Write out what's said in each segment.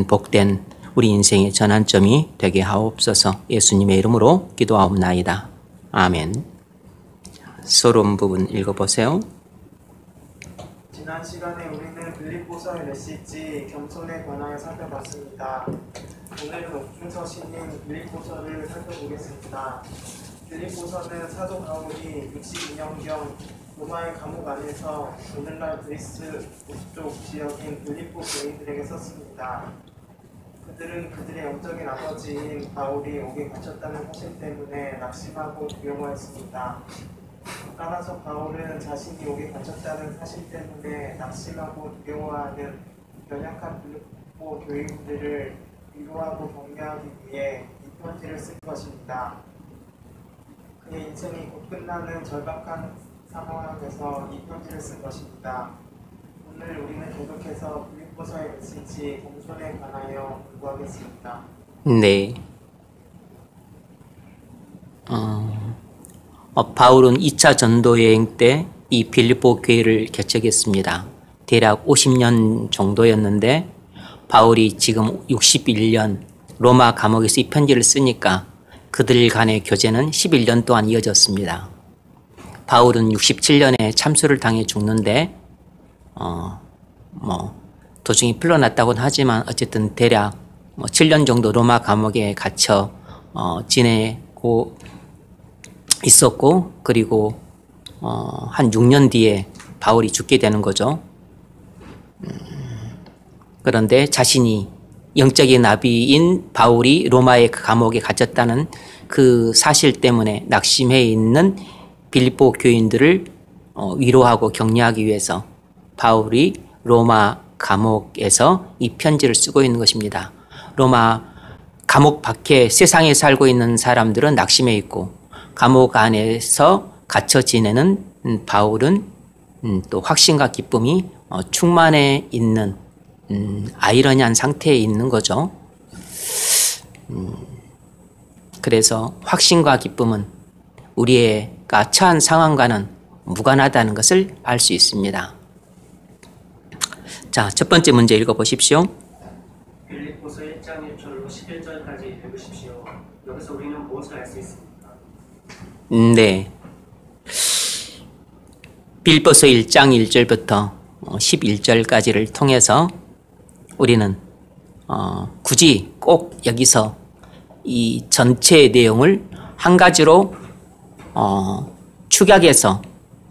복된 우리 인생의 전환점이 되게 하옵소서. 예수님의 이름으로 기도하옵나이다. 아멘. 서론 부분 읽어보세요. 지난 시간에 우리는 빌립보서의 메시지 겸손에 관하여 살펴봤습니다. 오늘은 옥중서 신인 빌립보서를 살펴보겠습니다. 빌립보서는 사도 바울이 62년경 로마의 감옥 안에서 오늘날 그리스 북쪽 지역인 빌립보 교인들에게 썼습니다. 그들은 그들의 영적인 아버지인 바울이 옥에 갇혔다는 사실 때문에 낙심하고 두려워했습니다. 따라서 바울은 자신이 옥에 갇혔다는 사실 때문에 낙심하고 두려워하는 연약한 빌립보 교인들을 위로하고 격려하기 위해 이 편지를 쓴 것입니다. 그의 인생이 곧 끝나는 절박한 상황에서 이 편지를 쓴 것입니다. 오늘 우리는 계속해서 빌립보서의 메시지 겸손에 관하여 공부하겠습니다. 네. 바울은 2차 전도 여행 때 이 빌립보 교회를 개척했습니다. 대략 50년 정도였는데 바울이 지금 61년 로마 감옥에서 이 편지를 쓰니까 그들 간의 교제는 11년 동안 이어졌습니다. 바울은 67년에 참수를 당해 죽는데 도중에 풀려났다고는 하지만 어쨌든 대략 7년 정도 로마 감옥에 갇혀 지내고 있었고, 그리고 한 6년 뒤에 바울이 죽게 되는 거죠. 그런데 자신이 영적인 나비인 바울이 로마의 감옥에 갇혔다는 그 사실 때문에 낙심해 있는 빌립보 교인들을 위로하고 격려하기 위해서 바울이 로마 감옥에서 이 편지를 쓰고 있는 것입니다. 로마 감옥 밖에 세상에 살고 있는 사람들은 낙심해 있고, 감옥 안에서 갇혀 지내는 바울은 또 확신과 기쁨이 충만해 있는 아이러니한 상태에 있는 거죠. 그래서 확신과 기쁨은 우리가 처한 상황과는 무관하다는 것을 알 수 있습니다. 자, 첫 번째 문제 읽어보십시오. 빌립보서 1장 1절로 11절까지 읽으십시오. 여기서 우리는 무엇을 알 수 있습니까? 네. 빌립보서 1장 1절부터 11절까지를 통해서 우리는 굳이 꼭 여기서 이 전체의 내용을 한 가지로 축약해서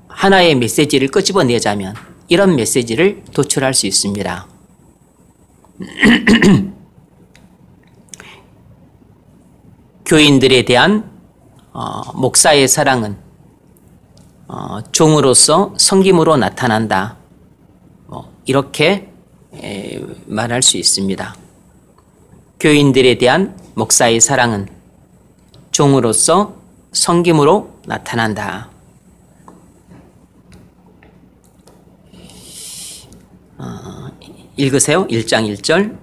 하나의 메시지를 끄집어내자면 이런 메시지를 도출할 수 있습니다. 교인들에 대한 목사의 사랑은 종으로서 섬김으로 나타난다. 이렇게 말할 수 있습니다. 교인들에 대한 목사의 사랑은 종으로서 섬김으로 나타난다. 읽으세요. 1장 1절.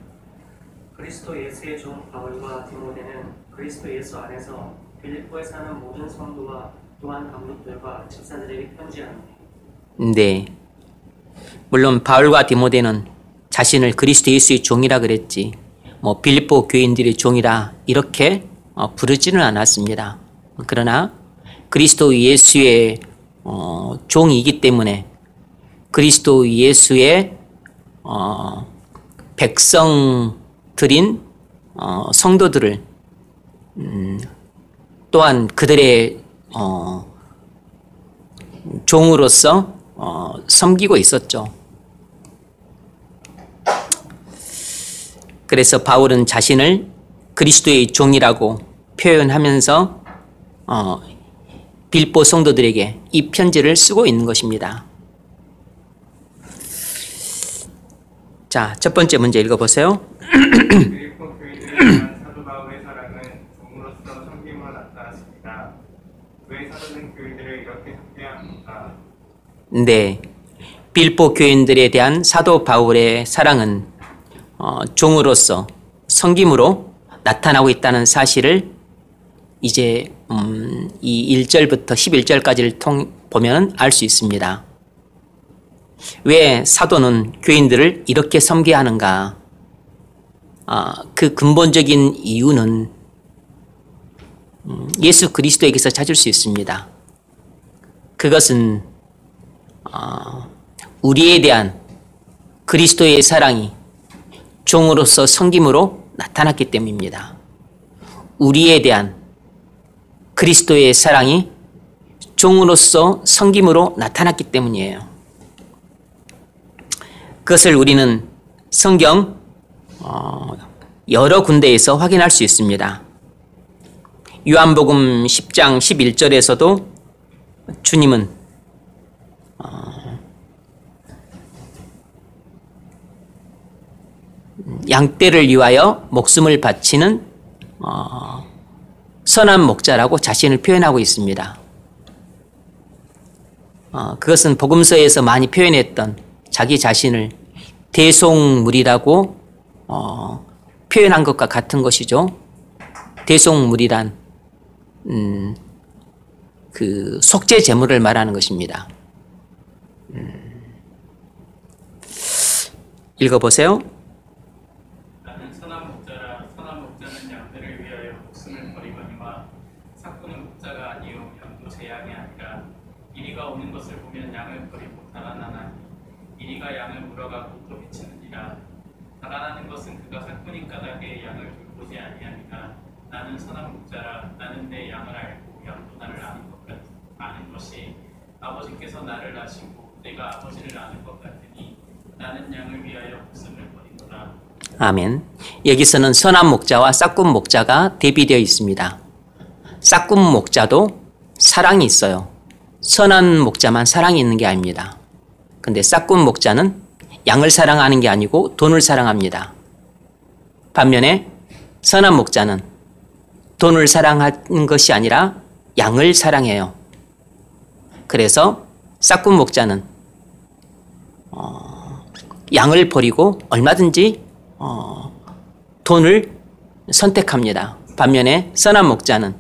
그리스도 예수의 종 바울과 디모데는 그리스도 예수 안에서 빌립보에 사는 모든 성도와 또한 감독들과 집사들에게 편지하노니. 네. 물론 바울과 디모데는 자신을 그리스도 예수의 종이라 그랬지, 빌립보 교인들의 종이라 이렇게 부르지는 않았습니다. 그러나 그리스도 예수의 종이기 때문에 그리스도 예수의 백성들인 성도들을 또한 그들의 종으로서 섬기고 있었죠. 그래서 바울은 자신을 그리스도의 종이라고 표현하면서 빌립보 성도들에게 이 편지를 쓰고 있는 것입니다. 자, 첫 번째 문제 읽어보세요. 빌립보 교인들에 대한 사도 바울의 사랑은 종으로서 섬김으로 나타났습니다. 왜 사도는 교인들을 이렇게 섬겨야 합니까? 네, 빌립보 교인들에 대한 사도 바울의 사랑은 종으로서 섬김으로 나타나고 있다는 사실을 이제 이 1절부터 11절까지를 보면 알 수 있습니다. 왜 사도는 교인들을 이렇게 섬겨야 하는가? 그 근본적인 이유는 예수 그리스도에게서 찾을 수 있습니다. 그것은 우리에 대한 그리스도의 사랑이 종으로서 섬김으로 나타났기 때문입니다. 우리에 대한 그리스도의 사랑이 종으로서 섬김으로 나타났기 때문이에요. 그것을 우리는 성경 여러 군데에서 확인할 수 있습니다. 요한복음 10장 11절에서도 주님은 양떼를 위하여 목숨을 바치는 선한 목자라고 자신을 표현하고 있습니다. 그것은 복음서에서 많이 표현했던 자기 자신을 대속물이라고 표현한 것과 같은 것이죠. 대속물이란 그 속죄 제물을 말하는 것입니다. 읽어보세요. 나는 선한 목자라. 선한 목자는 양들을 위하여 목숨을 버리거니와 삭구는 목자가 아니요 양도 제 양이 아니라 이리가 오는 것을 보면 양을 버리고 달아나나니 이리가 양을 물어가고 또 비치느니라. 달아나는 것은 그가 삭구니 까닭에 양을 돌보지 아니하니라. 나는 선한 목자라. 나는 내 양을 알고 양도 나를 아는 것이 아버지께서 나를 아시고 내가 아버지를 아는 것 같으니 나는 양을 위하여 목숨을 버리노라. 아멘. 여기서는 선한 목자와 싹군 목자가 대비되어 있습니다. 싹군 목자도 사랑이 있어요. 선한 목자만 사랑이 있는 게 아닙니다. 근데 싹군 목자는 양을 사랑하는 게 아니고 돈을 사랑합니다. 반면에 선한 목자는 돈을 사랑하는 것이 아니라 양을 사랑해요. 그래서 싹군 목자는 양을 버리고 얼마든지 돈을 선택합니다. 반면에 선한 목자는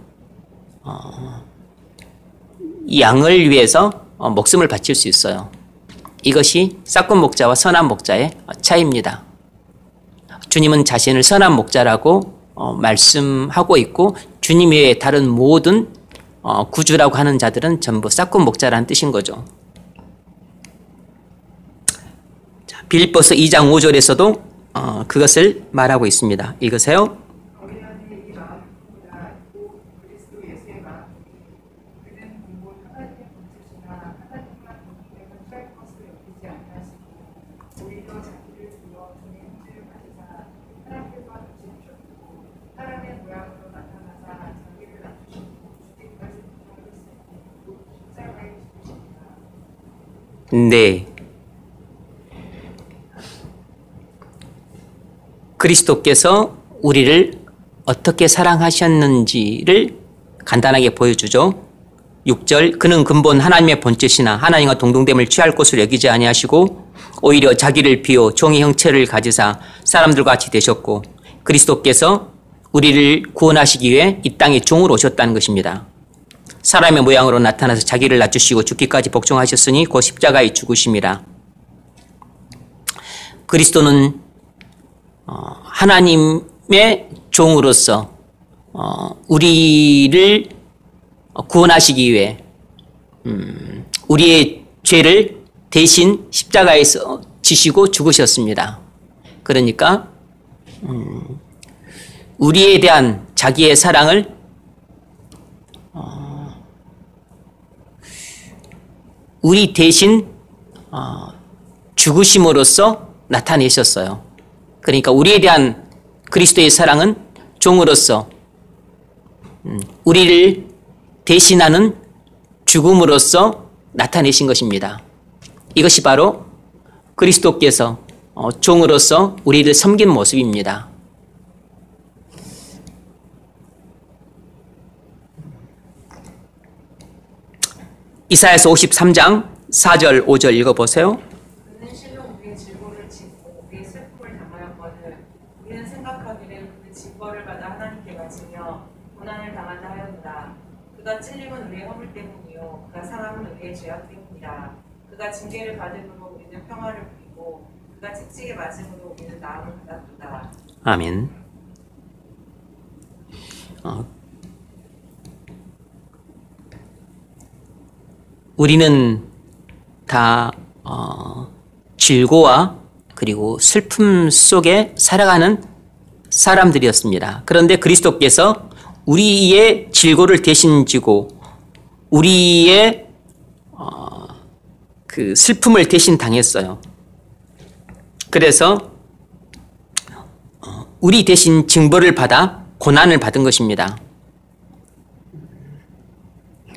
양을 위해서 목숨을 바칠 수 있어요. 이것이 싹군 목자와 선한 목자의 차이입니다. 주님은 자신을 선한 목자라고 말씀하고 있고 주님 외에 다른 모든 구주라고 하는 자들은 전부 싹군 목자라는 뜻인 거죠. 빌립보서 2장 5절에서도 그것을 말하고 있습니다. 읽으세요. 네. 그리스도께서 우리를 어떻게 사랑하셨는지를 간단하게 보여주죠. 6절 그는 근본 하나님의 본뜻이나 하나님과 동등됨을 취할 것으로 여기지 아니하시고 오히려 자기를 비워 종의 형체를 가지사 사람들과 같이 되셨고 그리스도께서 우리를 구원하시기 위해 이 땅에 종으로 오셨다는 것입니다. 사람의 모양으로 나타나서 자기를 낮추시고 죽기까지 복종하셨으니 곧 십자가에 죽으심이라. 그리스도는 하나님의 종으로서 우리를 구원하시기 위해 우리의 죄를 대신 십자가에서 지시고 죽으셨습니다. 그러니까 우리에 대한 자기의 사랑을 우리 대신 죽으심으로써 나타내셨어요. 그러니까 우리에 대한 그리스도의 사랑은 종으로서 우리를 대신하는 죽음으로써 나타내신 것입니다. 이것이 바로 그리스도께서 종으로서 우리를 섬긴 모습입니다. 이사야서 53장 4절 5절 읽어보세요. 그는 실로 우리의 질고를 짓고 우리의 슬픔을 당하였거늘 우리는 생각하기를 그 징벌을 받아 하나님께 바치며 고난을 당한다 하였노라. 그가 찔림은 우리의 허물 때문이요 그가 상함은 우리의 죄악 때문이라. 그가 징계를 받음으로 우리는 평화를 누리고 그가 채찍에 맞음으로 우리는 나음을 받았도다. 아멘. 우리는 다 질고와 그리고 슬픔 속에 살아가는 사람들이었습니다. 그런데 그리스도께서 우리의 질고를 대신 지고 우리의 그 슬픔을 대신 당했어요. 그래서 우리 대신 징벌을 받아 고난을 받은 것입니다.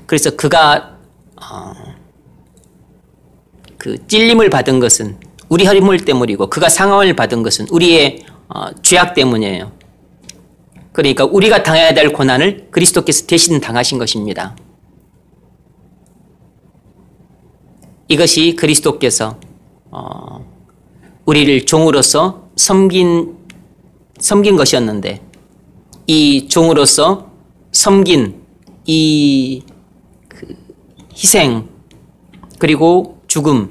그래서 그가 그 찔림을 받은 것은 우리 허물 때문이고 그가 상함을 받은 것은 우리의 죄악 때문이에요. 그러니까 우리가 당해야 될 고난을 그리스도께서 대신 당하신 것입니다. 이것이 그리스도께서 우리를 종으로서 섬긴 것이었는데 이 종으로서 섬긴 이 희생 그리고 죽음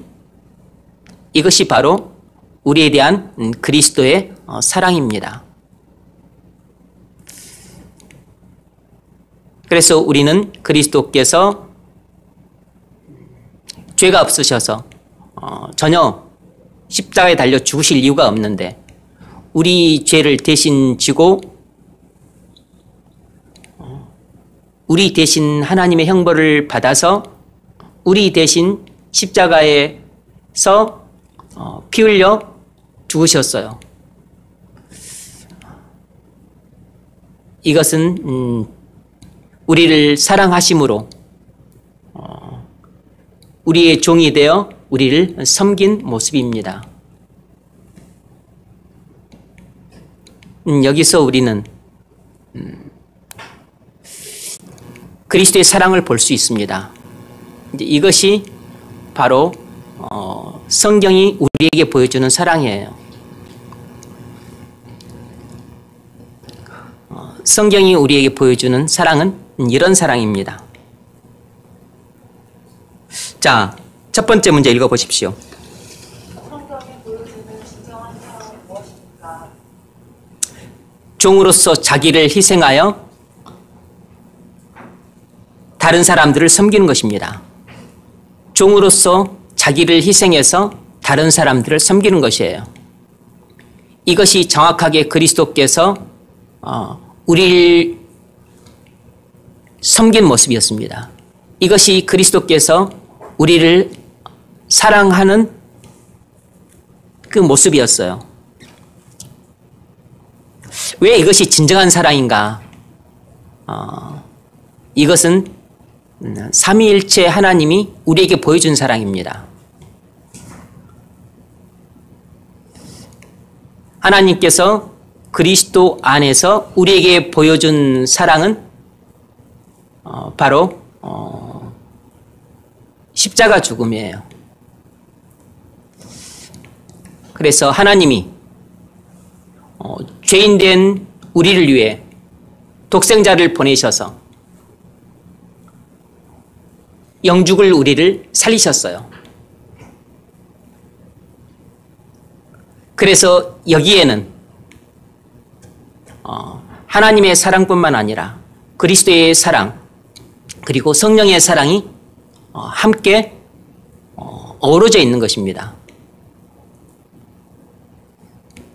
이것이 바로 우리에 대한 그리스도의 사랑입니다. 그래서 우리는 그리스도께서 죄가 없으셔서 전혀 십자가에 달려 죽으실 이유가 없는데 우리 죄를 대신 지고 우리 대신 하나님의 형벌을 받아서 우리 대신 십자가에서 피 흘려 죽으셨어요. 이것은 우리를 사랑하심으로 우리의 종이 되어 우리를 섬긴 모습입니다. 여기서 우리는 그리스도의 사랑을 볼 수 있습니다. 이것이 바로 성경이 우리에게 보여주는 사랑이에요. 성경이 우리에게 보여주는 사랑은 이런 사랑입니다. 자, 첫 번째 문제 읽어보십시오. 성경이 보여주는 진정한 사랑은 무엇입니까? 종으로서 자기를 희생하여 다른 사람들을 섬기는 것입니다. 종으로서 자기를 희생해서 다른 사람들을 섬기는 것이에요. 이것이 정확하게 그리스도께서 우리를 섬긴 모습이었습니다. 이것이 그리스도께서 우리를 사랑하는 그 모습이었어요. 왜 이것이 진정한 사랑인가? 이것은 삼위일체 하나님이 우리에게 보여준 사랑입니다. 하나님께서 그리스도 안에서 우리에게 보여준 사랑은 바로 십자가 죽음이에요. 그래서 하나님이 죄인된 우리를 위해 독생자를 보내셔서 영죽을 우리를 살리셨어요. 그래서 여기에는 하나님의 사랑뿐만 아니라 그리스도의 사랑 그리고 성령의 사랑이 함께 어우러져 있는 것입니다.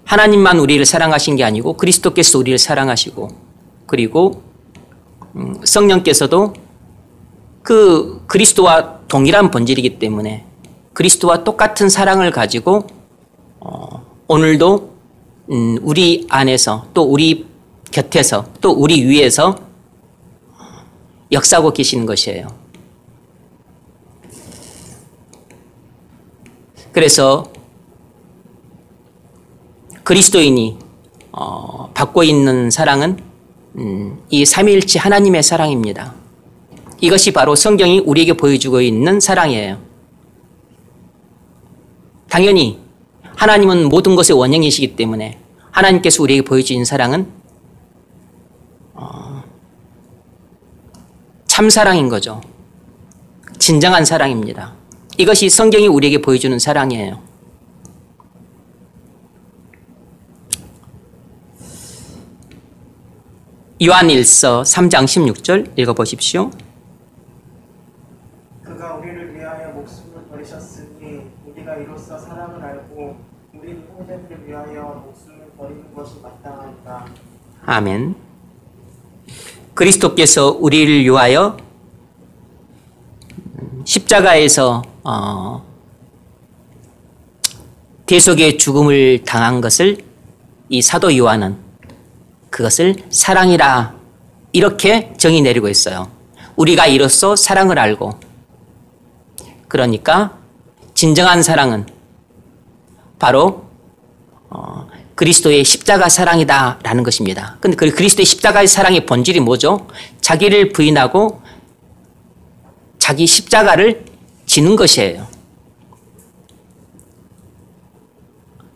하나님만 우리를 사랑하신 게 아니고 그리스도께서 우리를 사랑하시고 그리고 성령께서도 그 그리스도와 동일한 본질이기 때문에 그리스도와 똑같은 사랑을 가지고 오늘도 우리 안에서 또 우리 곁에서 또 우리 위에서 역사하고 계시는 것이에요. 그래서 그리스도인이 받고 있는 사랑은 이 삼위일체 하나님의 사랑입니다. 이것이 바로 성경이 우리에게 보여주고 있는 사랑이에요. 당연히 하나님은 모든 것의 원형이시기 때문에 하나님께서 우리에게 보여주신 사랑은 참사랑인 거죠. 진정한 사랑입니다. 이것이 성경이 우리에게 보여주는 사랑이에요. 요한일서 3장 16절 읽어보십시오. 그가 우리를 위하여 목숨을 버리셨으니 우리가 이로써 사랑을 알고 우리 형제들을 위하여 목숨을 버리는 것이 마땅하니라. 아멘. 그리스도께서 우리를 위하여 십자가에서 대속의 죽음을 당한 것을 이 사도 요한은 그것을 사랑이라 이렇게 정의 내리고 있어요. 우리가 이로써 사랑을 알고, 그러니까 진정한 사랑은 바로 그리스도의 십자가 사랑이다라는 것입니다. 근데 그 그리스도의 십자가의 사랑의 본질이 뭐죠? 자기를 부인하고 자기 십자가를 지는 것이에요.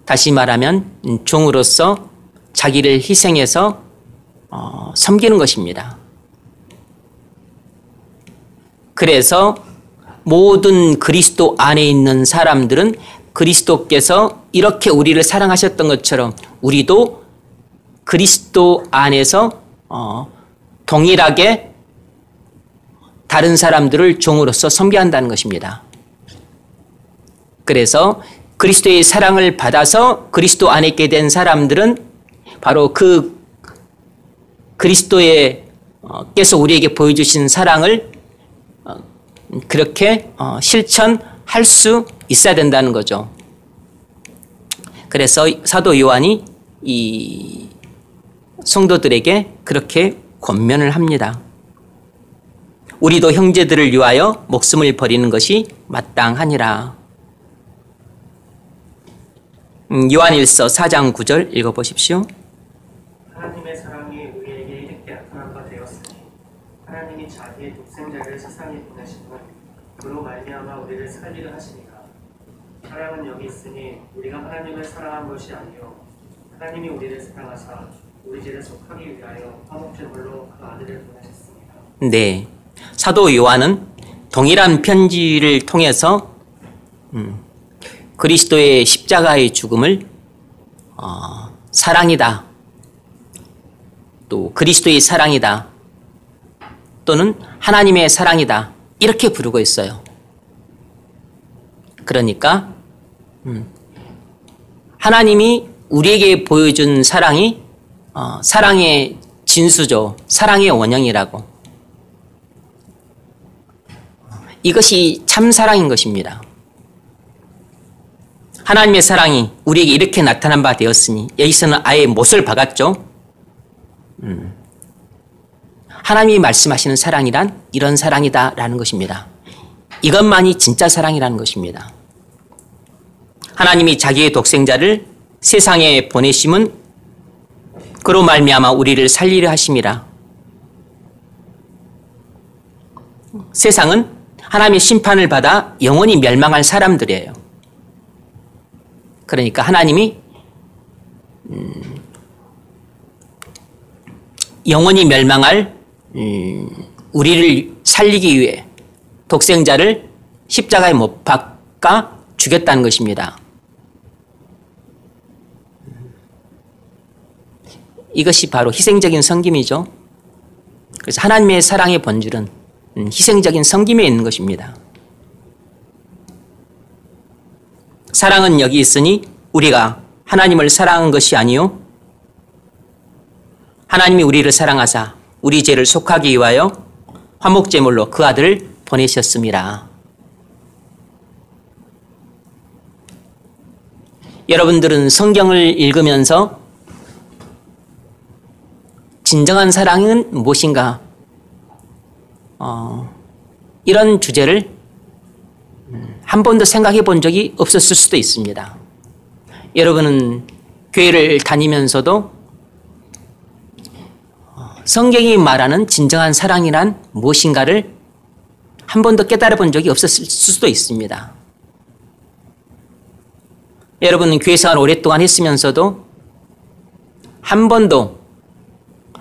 다시 말하면 종으로서 자기를 희생해서 섬기는 것입니다. 그래서 모든 그리스도 안에 있는 사람들은 그리스도께서 이렇게 우리를 사랑하셨던 것처럼 우리도 그리스도 안에서 동일하게 다른 사람들을 종으로서 섬겨야 한다는 것입니다. 그래서 그리스도의 사랑을 받아서 그리스도 안에 있게 된 사람들은 바로 그 그리스도께서 우리에게 보여주신 사랑을 그렇게 실천할 수 있어야 된다는 거죠. 그래서 사도 요한이 이 성도들에게 그렇게 권면을 합니다. 우리도 형제들을 위하여 목숨을 버리는 것이 마땅하니라. 요한일서 4장 9절 읽어보십시오. 하나님의 사랑이 우리에게 이렇게 나타난 바 되었으니 하나님이 자기의 독생자를 세상에 보내심은 그로 말미암아 우리를 살리려 하시니라. 사랑은 여기 있으니 우리가 하나님을 사랑한 것이 아니요 하나님이 우리를 사랑하사 우리 죄를 속하기 위하여 화목제물로 그 아들을 보내셨습니다. 네, 사도 요한은 동일한 편지를 통해서 그리스도의 십자가의 죽음을 사랑이다, 또 그리스도의 사랑이다, 또는 하나님의 사랑이다 이렇게 부르고 있어요. 그러니까 하나님이 우리에게 보여준 사랑이 사랑의 진수죠. 사랑의 원형이라고. 이것이 참 사랑인 것입니다. 하나님의 사랑이 우리에게 이렇게 나타난 바 되었으니, 여기서는 아예 못을 박았죠. 하나님이 말씀하시는 사랑이란 이런 사랑이다라는 것입니다. 이것만이 진짜 사랑이라는 것입니다. 하나님이 자기의 독생자를 세상에 보내심은 그로 말미암아 우리를 살리려 하심이라. 세상은 하나님의 심판을 받아 영원히 멸망할 사람들이에요. 그러니까 하나님이 영원히 멸망할 우리를 살리기 위해 독생자를 십자가에 못 박아 죽였다는 것입니다. 이것이 바로 희생적인 섬김이죠. 그래서 하나님의 사랑의 본질은 희생적인 섬김에 있는 것입니다. 사랑은 여기 있으니 우리가 하나님을 사랑한 것이 아니요 하나님이 우리를 사랑하사 우리 죄를 속하기 위하여 화목제물로 그 아들을 보내셨습니다. 여러분들은 성경을 읽으면서 진정한 사랑은 무엇인가? 이런 주제를 한 번도 생각해 본 적이 없었을 수도 있습니다. 여러분은 교회를 다니면서도 성경이 말하는 진정한 사랑이란 무엇인가를 한 번도 깨달아 본 적이 없었을 수도 있습니다. 여러분은 교회 생활 오랫동안 했으면서도 한 번도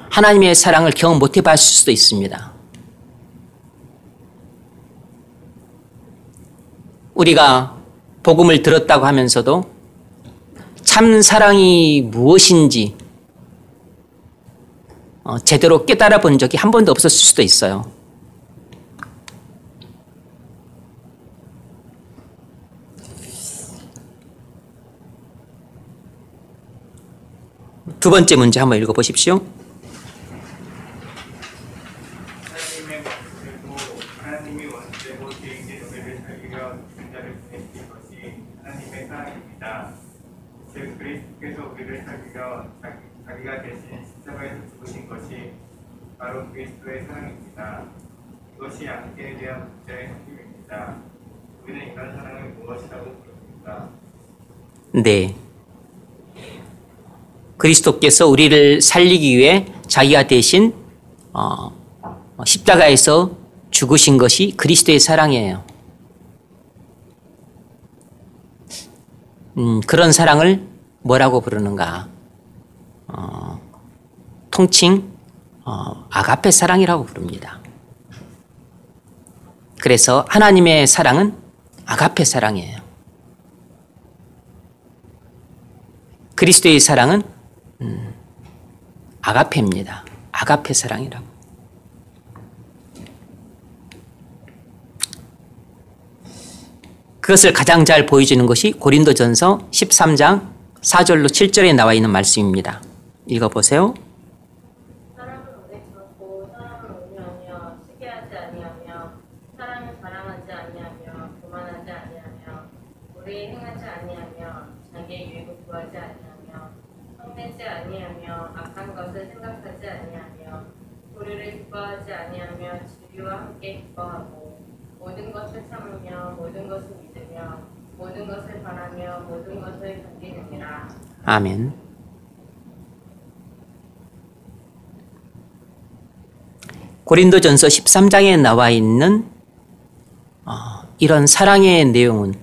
하나님의 사랑을 경험 못 해봤을 수도 있습니다. 우리가 복음을 들었다고 하면서도 참 사랑이 무엇인지 제대로 깨달아 본 적이 한 번도 없었을 수도 있어요. 두 번째 문제 한번 읽어보십시오. 하나님의 말씀대로 하나님이 원대로 계획된 우리를 살리려 독생자를 보내신 것이 하나님의 사랑입니다. 즉 그리스도께서 우리를 살리려 자기가 대신 십자가에서 죽으신 것이 바로 그리스도의 사랑입니다. 이것이 양육에 대한 문제의 핵심입니다. 우리는 이런 사랑을 무엇이라고 부릅니까? 네. 그리스도께서 우리를 살리기 위해 자기가 대신 십자가에서 죽으신 것이 그리스도의 사랑이에요. 그런 사랑을 뭐라고 부르는가? 통칭 아가페 사랑이라고 부릅니다. 그래서 하나님의 사랑은 아가페 사랑이에요. 그리스도의 사랑은 아가페입니다. 아가페 사랑이라고. 그것을 가장 잘 보여주는 것이 고린도전서 13장 4절로 7절에 나와 있는 말씀입니다. 읽어보세요. 사람은 오래 참고 사람은 온유하며 시기하지 아니하며 사람을 자랑하지 아니하며 교만하지 아니하며 우리 행하지 아니하며 자기의 유익을 구하지 아니하며 성내지 아니하며 악한 것을 생각하지 아니하며 우리를 기뻐하지 아니하며 진리와 함께 기뻐하고 모든 것을 참으며 모든 것을 믿으며 모든 것을 바라며 모든 것을 견디느니라. 아멘. 고린도전서 13장에 나와 있는 이런 사랑의 내용은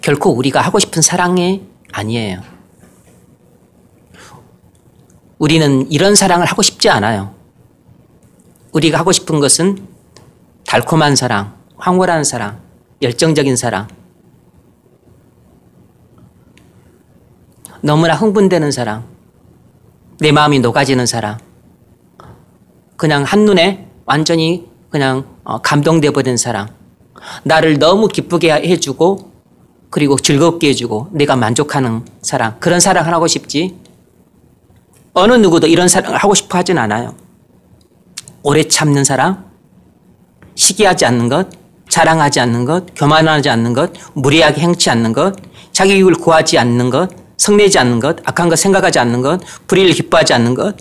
결코 우리가 하고 싶은 사랑이 아니에요. 우리는 이런 사랑을 하고 싶지 않아요. 우리가 하고 싶은 것은 달콤한 사랑, 황홀한 사랑, 열정적인 사랑, 너무나 흥분되는 사랑, 내 마음이 녹아지는 사랑, 그냥 한눈에 완전히 그냥 감동돼 버린 사랑, 나를 너무 기쁘게 해주고 그리고 즐겁게 해주고 내가 만족하는 사랑, 그런 사랑을 하고 싶지 어느 누구도 이런 사랑을 하고 싶어 하진 않아요. 오래 참는 사랑, 시기하지 않는 것, 자랑하지 않는 것, 교만하지 않는 것, 무례하게 행치 않는 것, 자기 이익을 구하지 않는 것, 성내지 않는 것, 악한 것 생각하지 않는 것, 불의를 기뻐하지 않는 것,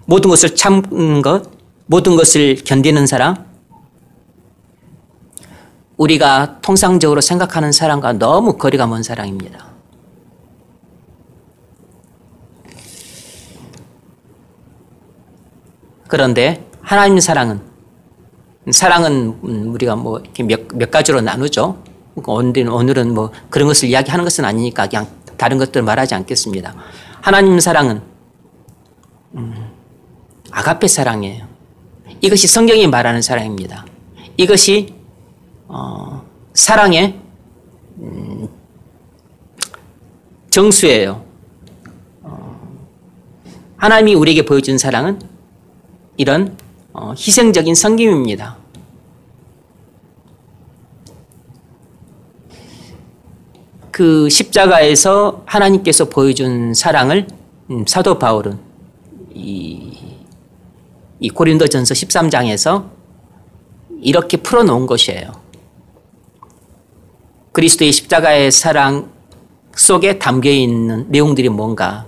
모든 것을 참는 것, 모든 것을 견디는 사랑. 우리가 통상적으로 생각하는 사랑과 너무 거리가 먼 사랑입니다. 그런데 하나님 사랑은 우리가 뭐 이렇게 몇 가지로 나누죠. 오늘은 뭐 그런 것을 이야기하는 것은 아니니까 그냥 다른 것들 말하지 않겠습니다. 하나님 사랑은 아가페 사랑이에요. 이것이 성경이 말하는 사랑입니다. 이것이 사랑의 정수예요. 하나님이 우리에게 보여준 사랑은 이런 희생적인 섬김입니다. 그 십자가에서 하나님께서 보여준 사랑을 사도 바울은 이 고린도전서 13장에서 이렇게 풀어놓은 것이에요. 그리스도의 십자가의 사랑 속에 담겨있는 내용들이 뭔가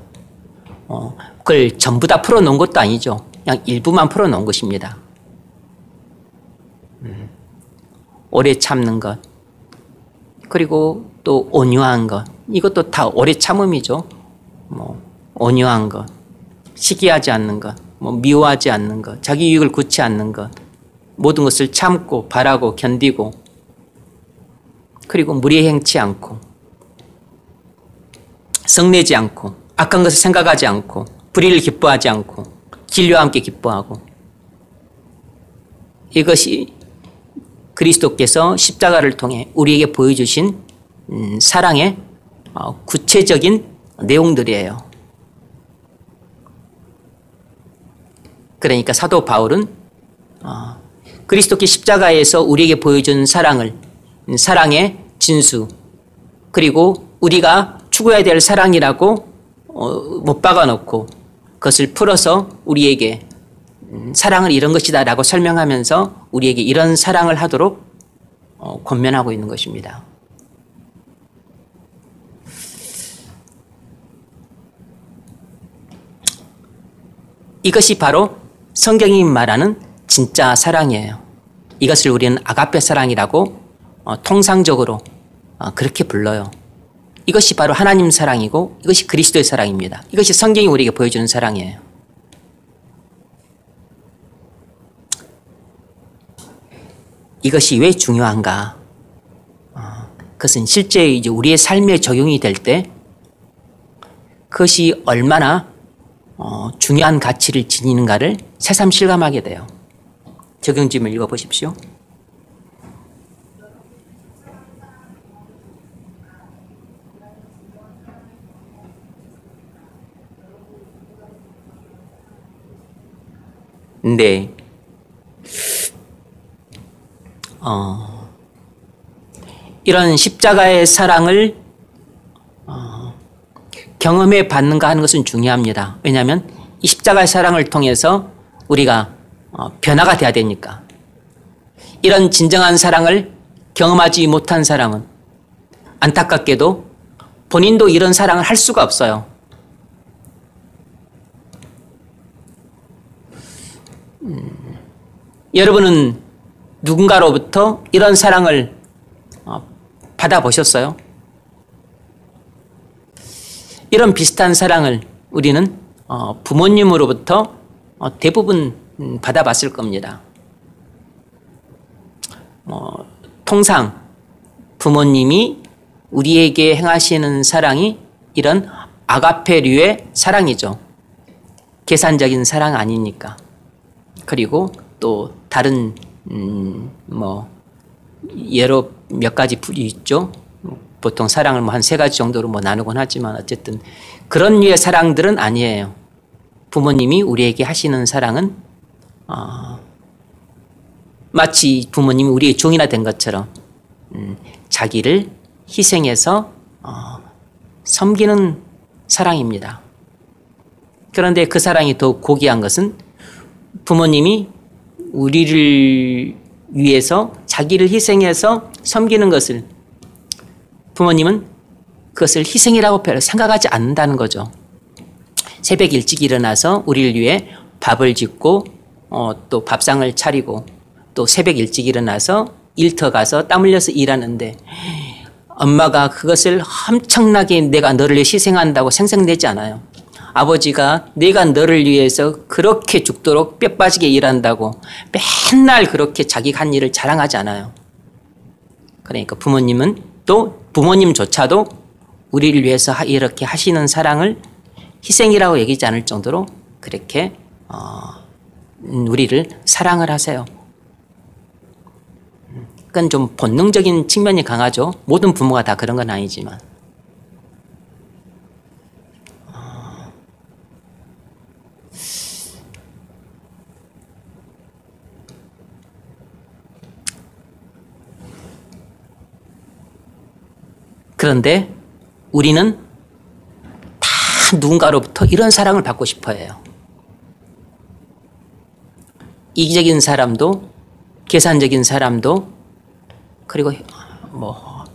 그걸 전부 다 풀어놓은 것도 아니죠. 그냥 일부만 풀어놓은 것입니다. 오래 참는 것, 그리고 또 온유한 것, 이것도 다 오래 참음이죠. 뭐 온유한 것, 시기하지 않는 것, 뭐 미워하지 않는 것, 자기 유익을 굳지 않는 것, 모든 것을 참고 바라고 견디고, 그리고 무리에 행치 않고, 성내지 않고, 악한 것을 생각하지 않고, 불의를 기뻐하지 않고, 진리와 함께 기뻐하고, 이것이 그리스도께서 십자가를 통해 우리에게 보여주신 사랑의 구체적인 내용들이에요. 그러니까 사도 바울은 그리스도께 십자가에서 우리에게 보여준 사랑의 진수, 그리고 우리가 추구해야 될 사랑이라고 못 박아놓고 그것을 풀어서 우리에게 사랑은 이런 것이다 라고 설명하면서 우리에게 이런 사랑을 하도록 권면하고 있는 것입니다. 이것이 바로 성경이 말하는 진짜 사랑이에요. 이것을 우리는 아가페 사랑이라고 통상적으로 그렇게 불러요. 이것이 바로 하나님 사랑이고 이것이 그리스도의 사랑입니다. 이것이 성경이 우리에게 보여주는 사랑이에요. 이것이 왜 중요한가? 그것은 실제 이제 우리의 삶에 적용이 될 때 그것이 얼마나 중요한 가치를 지니는가를 새삼 실감하게 돼요. 적용지문 읽어보십시오. 네. 이런 십자가의 사랑을 경험해 받는가 하는 것은 중요합니다. 왜냐하면 이 십자가의 사랑을 통해서 우리가 변화가 돼야 되니까. 이런 진정한 사랑을 경험하지 못한 사람은 안타깝게도 본인도 이런 사랑을 할 수가 없어요. 여러분은 누군가로부터 이런 사랑을 받아보셨어요? 이런 비슷한 사랑을 우리는 부모님으로부터 대부분 받아봤을 겁니다. 통상 부모님이 우리에게 행하시는 사랑이 이런 아가페류의 사랑이죠. 계산적인 사랑 아니니까. 그리고 또 다른 예로 몇 가지 불이 있죠. 보통 사랑을 한 3가지 정도로 나누곤 하지만 어쨌든 그런 류의 사랑들은 아니에요. 부모님이 우리에게 하시는 사랑은 마치 부모님이 우리의 종이나 된 것처럼 자기를 희생해서 섬기는 사랑입니다. 그런데 그 사랑이 더욱 고귀한 것은 부모님이 우리를 위해서 자기를 희생해서 섬기는 것을 부모님은 그것을 희생이라고 별로 생각하지 않는다는 거죠. 새벽 일찍 일어나서 우리를 위해 밥을 짓고 또 밥상을 차리고 또 새벽 일찍 일어나서 일터 가서 땀 흘려서 일하는데 엄마가 그것을 엄청나게 내가 너를 위해 희생한다고 생색내지 않아요. 아버지가 내가 너를 위해서 그렇게 죽도록 뼈 빠지게 일한다고 맨날 그렇게 자기가 한 일을 자랑하지 않아요. 그러니까 부모님은 또 부모님조차도 우리를 위해서 이렇게 하시는 사랑을 희생이라고 여기지 않을 정도로 그렇게 우리를 사랑을 하세요. 그건 좀 본능적인 측면이 강하죠. 모든 부모가 다 그런 건 아니지만. 그런데 우리는 다 누군가로부터 이런 사랑을 받고 싶어 해요. 이기적인 사람도, 계산적인 사람도, 그리고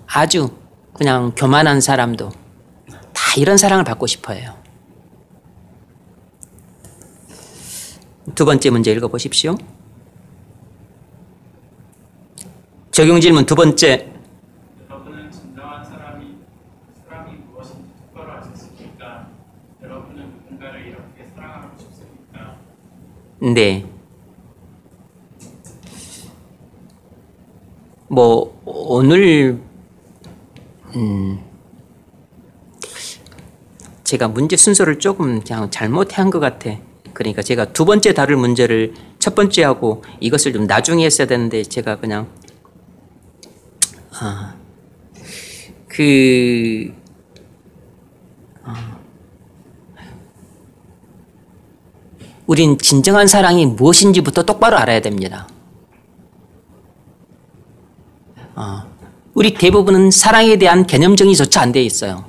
아주 그냥 교만한 사람도 다 이런 사랑을 받고 싶어 해요. 두 번째 문제 읽어보십시오. 적용 질문 두 번째. 여러분은 진정한 사람이 무엇인지 똑바로 아셨습니까? 여러분은 누군가를 이렇게 사랑하고 싶습니까? 네. 오늘 제가 문제 순서를 조금 그냥 잘못한 것 같아. 그러니까 제가 두 번째 다룰 문제를 첫 번째 하고 이것을 좀 나중에 했어야 되는데 제가 그냥 우린 진정한 사랑이 무엇인지부터 똑바로 알아야 됩니다. 우리 대부분은 사랑에 대한 개념 정의조차 안 돼 있어요.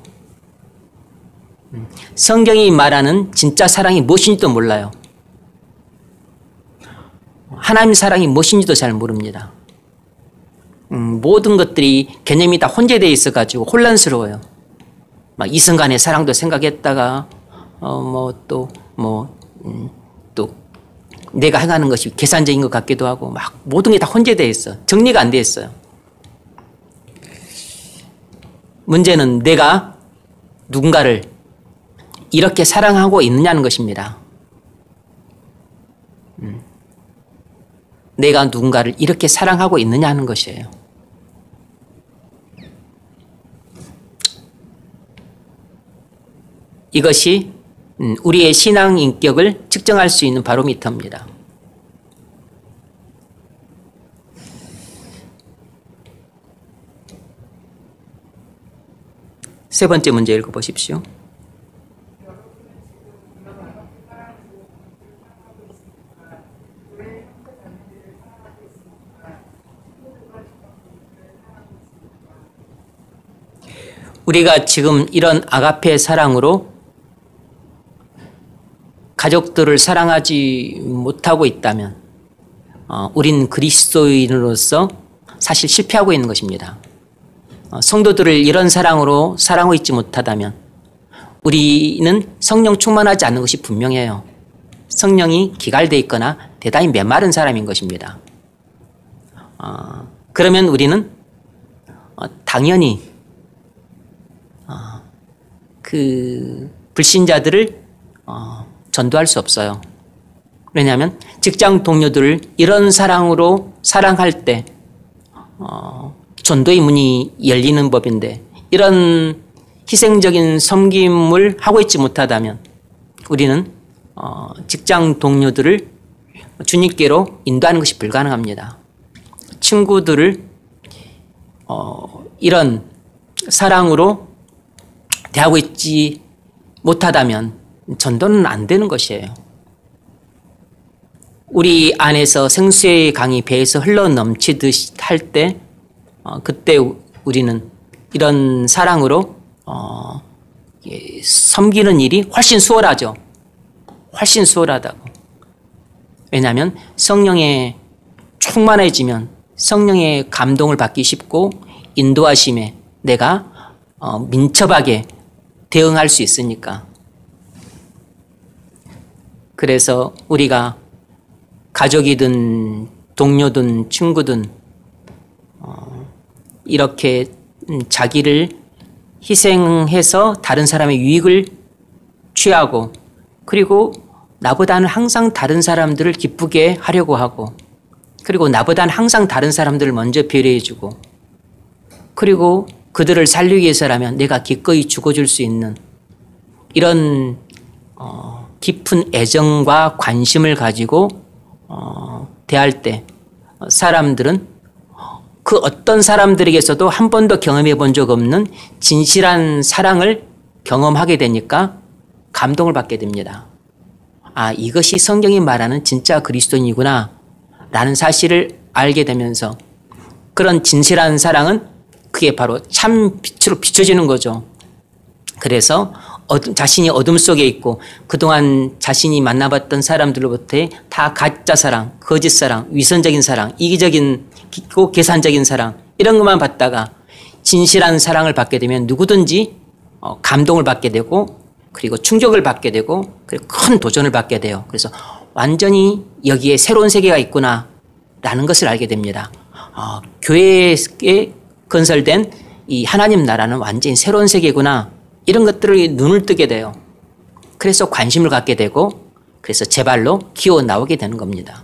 성경이 말하는 진짜 사랑이 무엇인지도 몰라요. 하나님 사랑이 무엇인지도 잘 모릅니다. 모든 것들이 개념이 다 혼재되어 있어가지고 혼란스러워요. 막 이성간의 사랑도 생각했다가 또 내가 행하는 것이 계산적인 것 같기도 하고 막 모든 게 다 혼재되어 있어. 정리가 안 되어 있어요. 문제는 내가 누군가를 이렇게 사랑하고 있느냐는 것입니다. 내가 누군가를 이렇게 사랑하고 있느냐 하는 것이에요. 이것이 우리의 신앙 인격을 측정할 수 있는 바로미터입니다. 세 번째 문제 읽어보십시오. 우리가 지금 이런 아가페 사랑으로 가족들을 사랑하지 못하고 있다면 우린 그리스도인으로서 사실 실패하고 있는 것입니다. 성도들을 이런 사랑으로 사랑하고 있지 못하다면 우리는 성령 충만하지 않는 것이 분명해요. 성령이 기갈되어 있거나 대단히 메마른 사람인 것입니다. 그러면 우리는 당연히 그 불신자들을 전도할 수 없어요. 왜냐하면 직장 동료들을 이런 사랑으로 사랑할 때 전도의 문이 열리는 법인데 이런 희생적인 섬김을 하고 있지 못하다면 우리는 직장 동료들을 주님께로 인도하는 것이 불가능합니다. 친구들을 이런 사랑으로 대하고 있지 못하다면 전도는 안 되는 것이에요. 우리 안에서 생수의 강이 배에서 흘러 넘치듯이 할 때 그때 우리는 이런 사랑으로 섬기는 일이 훨씬 수월하죠. 훨씬 수월하다고. 왜냐하면 성령에 충만해지면 성령의 감동을 받기 쉽고 인도하심에 내가 민첩하게 대응할 수 있으니까. 그래서 우리가 가족이든 동료든 친구든 이렇게 자기를 희생해서 다른 사람의 유익을 취하고 그리고 나보다는 항상 다른 사람들을 기쁘게 하려고 하고 그리고 나보다는 항상 다른 사람들을 먼저 배려해주고 그리고 그들을 살리기 위해서라면 내가 기꺼이 죽어줄 수 있는 이런 깊은 애정과 관심을 가지고 대할 때 사람들은 그 어떤 사람들에게서도 한 번도 경험해 본 적 없는 진실한 사랑을 경험하게 되니까 감동을 받게 됩니다. 아, 이것이 성경이 말하는 진짜 그리스도인이구나 라는 사실을 알게 되면서 그런 진실한 사랑은 그게 바로 참 빛으로 비춰지는 거죠. 그래서 자신이 어둠 속에 있고 그동안 자신이 만나봤던 사람들로부터 다 가짜 사랑, 거짓 사랑, 위선적인 사랑, 이기적인 계산적인 사랑 이런 것만 받다가 진실한 사랑을 받게 되면 누구든지 감동을 받게 되고 그리고 충격을 받게 되고 그리고 큰 도전을 받게 돼요. 그래서 완전히 여기에 새로운 세계가 있구나 라는 것을 알게 됩니다. 교회에 건설된 이 하나님 나라는 완전히 새로운 세계구나 이런 것들을 눈을 뜨게 돼요. 그래서 관심을 갖게 되고 그래서 제 발로 기어 나오게 되는 겁니다.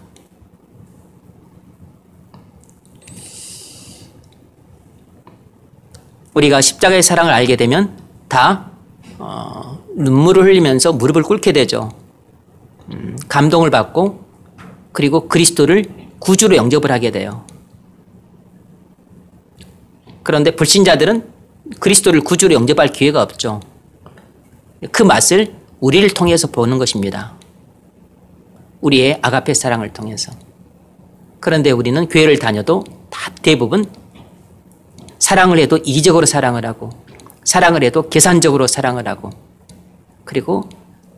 우리가 십자가의 사랑을 알게 되면 다 눈물을 흘리면서 무릎을 꿇게 되죠. 감동을 받고 그리고 그리스도를 구주로 영접을 하게 돼요. 그런데 불신자들은 그리스도를 구주로 영접할 기회가 없죠. 그 맛을 우리를 통해서 보는 것입니다. 우리의 아가페 사랑을 통해서. 그런데 우리는 교회를 다녀도 다 대부분 사랑을 해도 이기적으로 사랑을 하고 사랑을 해도 계산적으로 사랑을 하고 그리고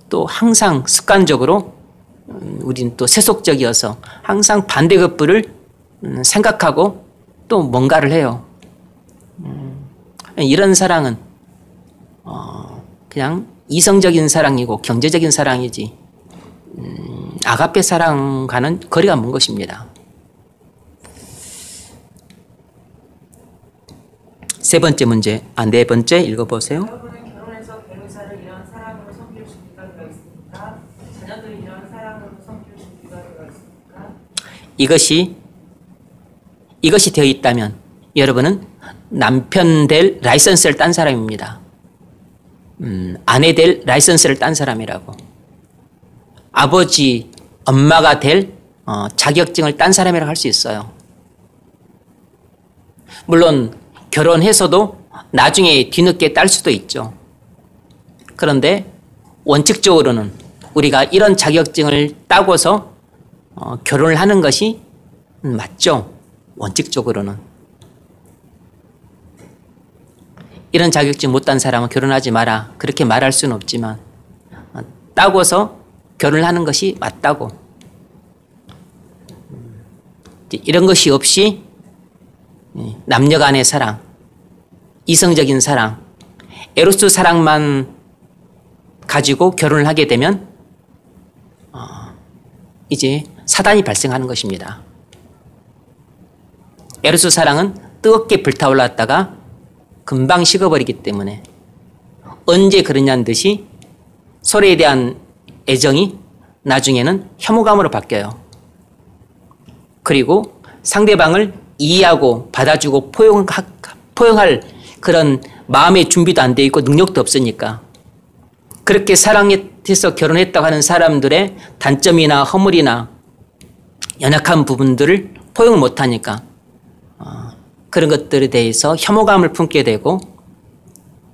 또 항상 습관적으로 우리는 또 세속적이어서 항상 반대급부를 생각하고 또 뭔가를 해요. 이런 사랑은 그냥 이성적인 사랑이고 경제적인 사랑이지 아가페 사랑과는 거리가 먼 것입니다. 세 번째 문제, 네 번째 읽어보세요. 여러분은 결혼해서 배우자를 이런 사랑으로 섬길 준비가 되어 있습니까? 자녀들을 이런 사랑으로 섬길 준비가 되어 있습니까? 이것이 되어 있다면 여러분은 남편 될 라이선스를 딴 사람입니다. 아내 될 라이선스를 딴 사람이라고. 아버지, 엄마가 될 자격증을 딴 사람이라고 할 수 있어요. 물론 결혼해서도 나중에 뒤늦게 딸 수도 있죠. 그런데 원칙적으로는 우리가 이런 자격증을 따고서 결혼을 하는 것이 맞죠. 원칙적으로는. 이런 자격증 못 딴 사람은 결혼하지 마라. 그렇게 말할 수는 없지만 따고서 결혼을 하는 것이 맞다고. 이런 것이 없이 남녀 간의 사랑, 이성적인 사랑, 에로스 사랑만 가지고 결혼을 하게 되면 이제 사단이 발생하는 것입니다. 에로스 사랑은 뜨겁게 불타올랐다가 금방 식어버리기 때문에 언제 그러냐는 듯이 서로에 대한 애정이 나중에는 혐오감으로 바뀌어요. 그리고 상대방을 이해하고 받아주고 포용할 그런 마음의 준비도 안 돼 있고 능력도 없으니까 그렇게 사랑해서 결혼했다고 하는 사람들의 단점이나 허물이나 연약한 부분들을 포용 못하니까 그런 것들에 대해서 혐오감을 품게 되고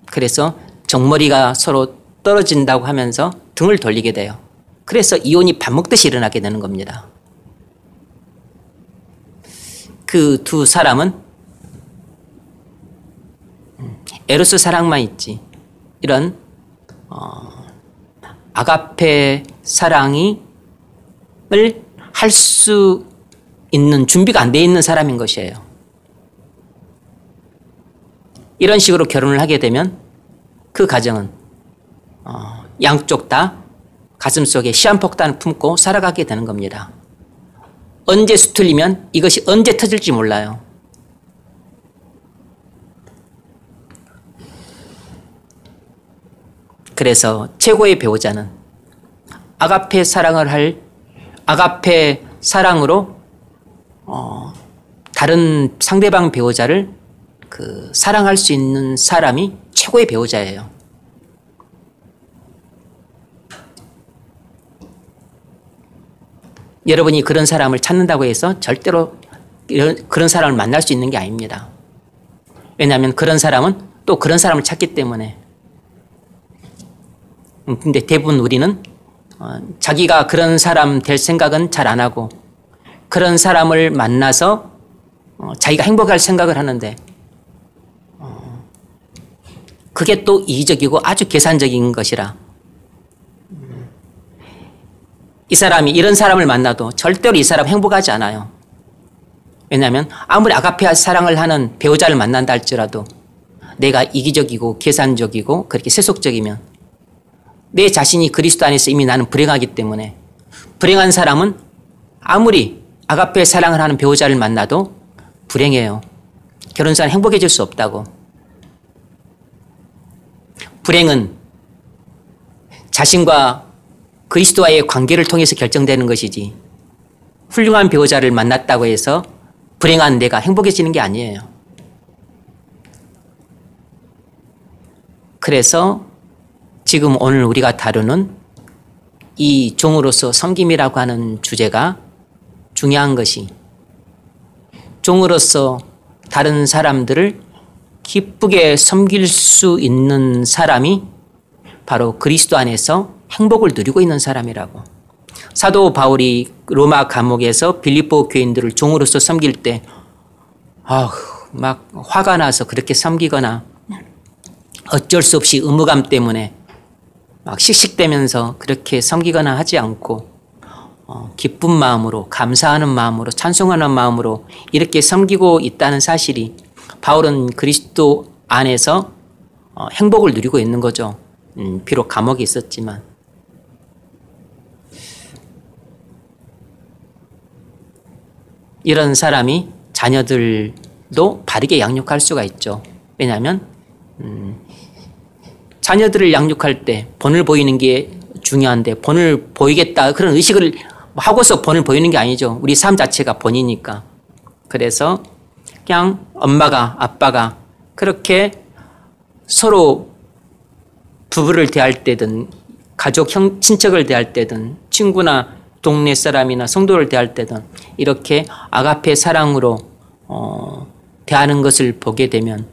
그래서 정머리가 서로 떨어진다고 하면서 등을 돌리게 돼요. 그래서 이혼이 밥 먹듯이 일어나게 되는 겁니다. 그 두 사람은 에로스 사랑만 있지 이런 아가페 사랑을 할 수 있는 준비가 안 돼 있는 사람인 것이에요. 이런 식으로 결혼을 하게 되면 그 가정은 양쪽 다 가슴속에 시한폭탄을 품고 살아가게 되는 겁니다. 언제 수틀리면 이것이 언제 터질지 몰라요. 그래서 최고의 배우자는 아가페 사랑을 할 아가페 사랑으로 다른 상대방 배우자를 사랑할 수 있는 사람이 최고의 배우자예요. 여러분이 그런 사람을 찾는다고 해서 절대로 그런 사람을 만날 수 있는 게 아닙니다. 왜냐하면 그런 사람은 또 그런 사람을 찾기 때문에. 근데 대부분 우리는 자기가 그런 사람 될 생각은 잘 안 하고 그런 사람을 만나서 자기가 행복할 생각을 하는데 그게 또 이기적이고 아주 계산적인 것이라 이 사람이 이런 사람을 만나도 절대로 이 사람 행복하지 않아요. 왜냐하면 아무리 아가페 사랑을 하는 배우자를 만난다 할지라도 내가 이기적이고 계산적이고 그렇게 세속적이면 내 자신이 그리스도 안에서 이미 나는 불행하기 때문에 불행한 사람은 아무리 아가페 사랑을 하는 배우자를 만나도 불행해요. 결혼사는 행복해질 수 없다고. 불행은 자신과 그리스도와의 관계를 통해서 결정되는 것이지 훌륭한 배우자를 만났다고 해서 불행한 내가 행복해지는 게 아니에요. 그래서 지금 오늘 우리가 다루는 이 종으로서 섬김이라고 하는 주제가 중요한 것이 종으로서 다른 사람들을 기쁘게 섬길 수 있는 사람이 바로 그리스도 안에서 행복을 누리고 있는 사람이라고. 사도 바울이 로마 감옥에서 빌립보 교인들을 종으로서 섬길 때 막 화가 나서 그렇게 섬기거나 어쩔 수 없이 의무감 때문에 막 씩씩대면서 그렇게 섬기거나 하지 않고 기쁜 마음으로, 감사하는 마음으로, 찬송하는 마음으로 이렇게 섬기고 있다는 사실이 바울은 그리스도 안에서 행복을 누리고 있는 거죠. 비록 감옥에 있었지만. 이런 사람이 자녀들도 바르게 양육할 수가 있죠. 왜냐하면 자녀들을 양육할 때 본을 보이는 게 중요한데 본을 보이겠다 그런 의식을 하고서 본을 보이는 게 아니죠. 우리 삶 자체가 본이니까. 그래서 그냥 엄마가 아빠가 그렇게 서로 부부를 대할 때든 가족 친척을 대할 때든 친구나 동네 사람이나 성도를 대할 때든 이렇게 아가페 사랑으로 대하는 것을 보게 되면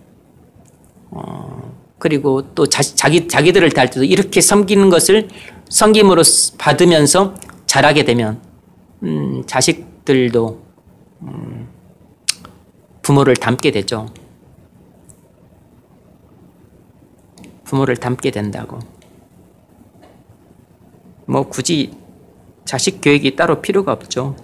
그리고 또 자기들을 대할 때도 이렇게 섬기는 것을 섬김으로 받으면서 자라게 되면 자식들도 부모를 닮게 되죠. 부모를 닮게 된다고. 뭐 굳이 자식 교육이 따로 필요가 없죠.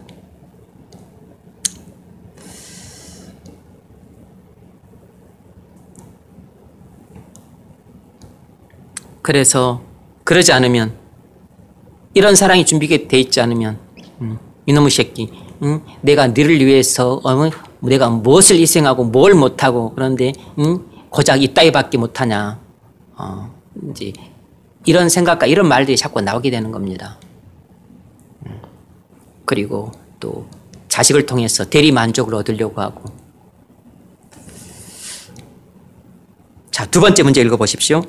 그래서 그러지 않으면 이런 사랑이 준비돼 있지 않으면 이놈의 새끼 내가 너를 위해서 내가 무엇을 희생하고 뭘 못하고 그런데 고작 이따위밖에 못하냐 이제 이런 생각과 이런 말들이 자꾸 나오게 되는 겁니다. 그리고 또 자식을 통해서 대리 만족을 얻으려고 하고. 자, 두 번째 문제 읽어보십시오.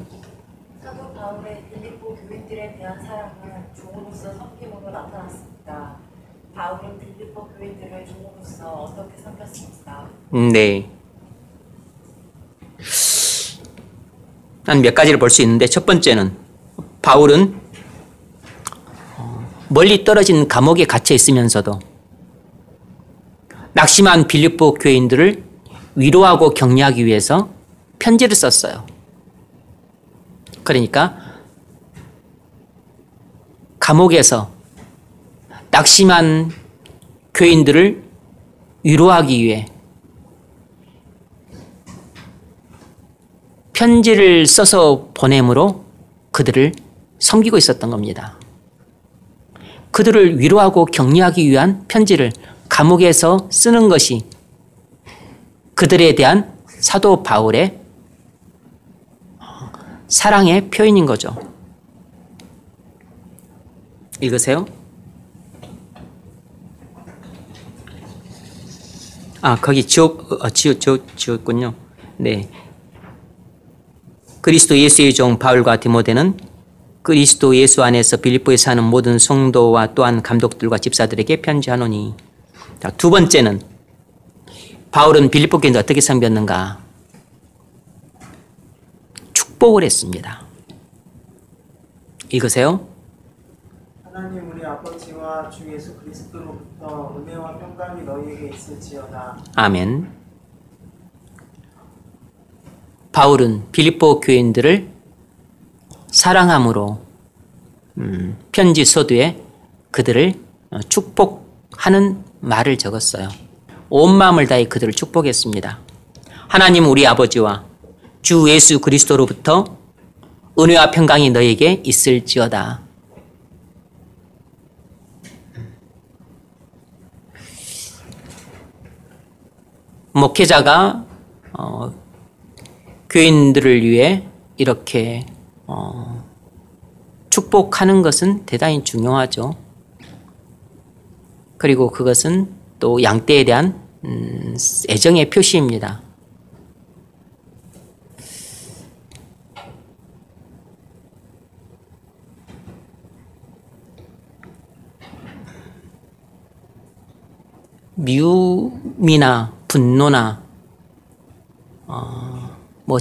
사도 바울의 빌립보 교인들에 대한 사랑은 종으로서 섬김으로 나타났습니다. 바울은 빌립보 교인들을 종으로서 어떻게 섬겼습니까? 네. 한 몇 가지를 볼 수 있는데 첫 번째는 바울은 멀리 떨어진 감옥에 갇혀 있으면서도 낙심한 빌립보 교인들을 위로하고 격려하기 위해서 편지를 썼어요. 그러니까 감옥에서 낙심한 교인들을 위로하기 위해 편지를 써서 보냄으로 그들을 섬기고 있었던 겁니다. 그들을 위로하고 격려하기 위한 편지를 감옥에서 쓰는 것이 그들에 대한 사도 바울의 사랑의 표현인 거죠. 읽으세요. 거기 지웠군요. 네. 그리스도 예수의 종 바울과 디모데는 그리스도 예수 안에서 빌립보에 사는 모든 성도와 또한 감독들과 집사들에게 편지하노니. 자, 두 번째는 바울은 빌립보 교인들 어떻게 섬겼는가? 축복을 했습니다. 읽으세요. 하나님 우리 아버지와 주 예수 그리스도로부터 은혜와 평강이 너희에게 있을지어다. 아멘. 바울은 빌립보 교인들을 사랑함으로 편지 서두에 그들을 축복하는 말을 적었어요. 온 마음을 다해 그들을 축복했습니다. 하나님 우리 아버지와 주 예수 그리스도로부터 은혜와 평강이 너에게 있을지어다. 목회자가 교인들을 위해 이렇게 축복하는 것은 대단히 중요하죠. 그리고 그것은 또 양떼에 대한 애정의 표시입니다. 미움이나 분노나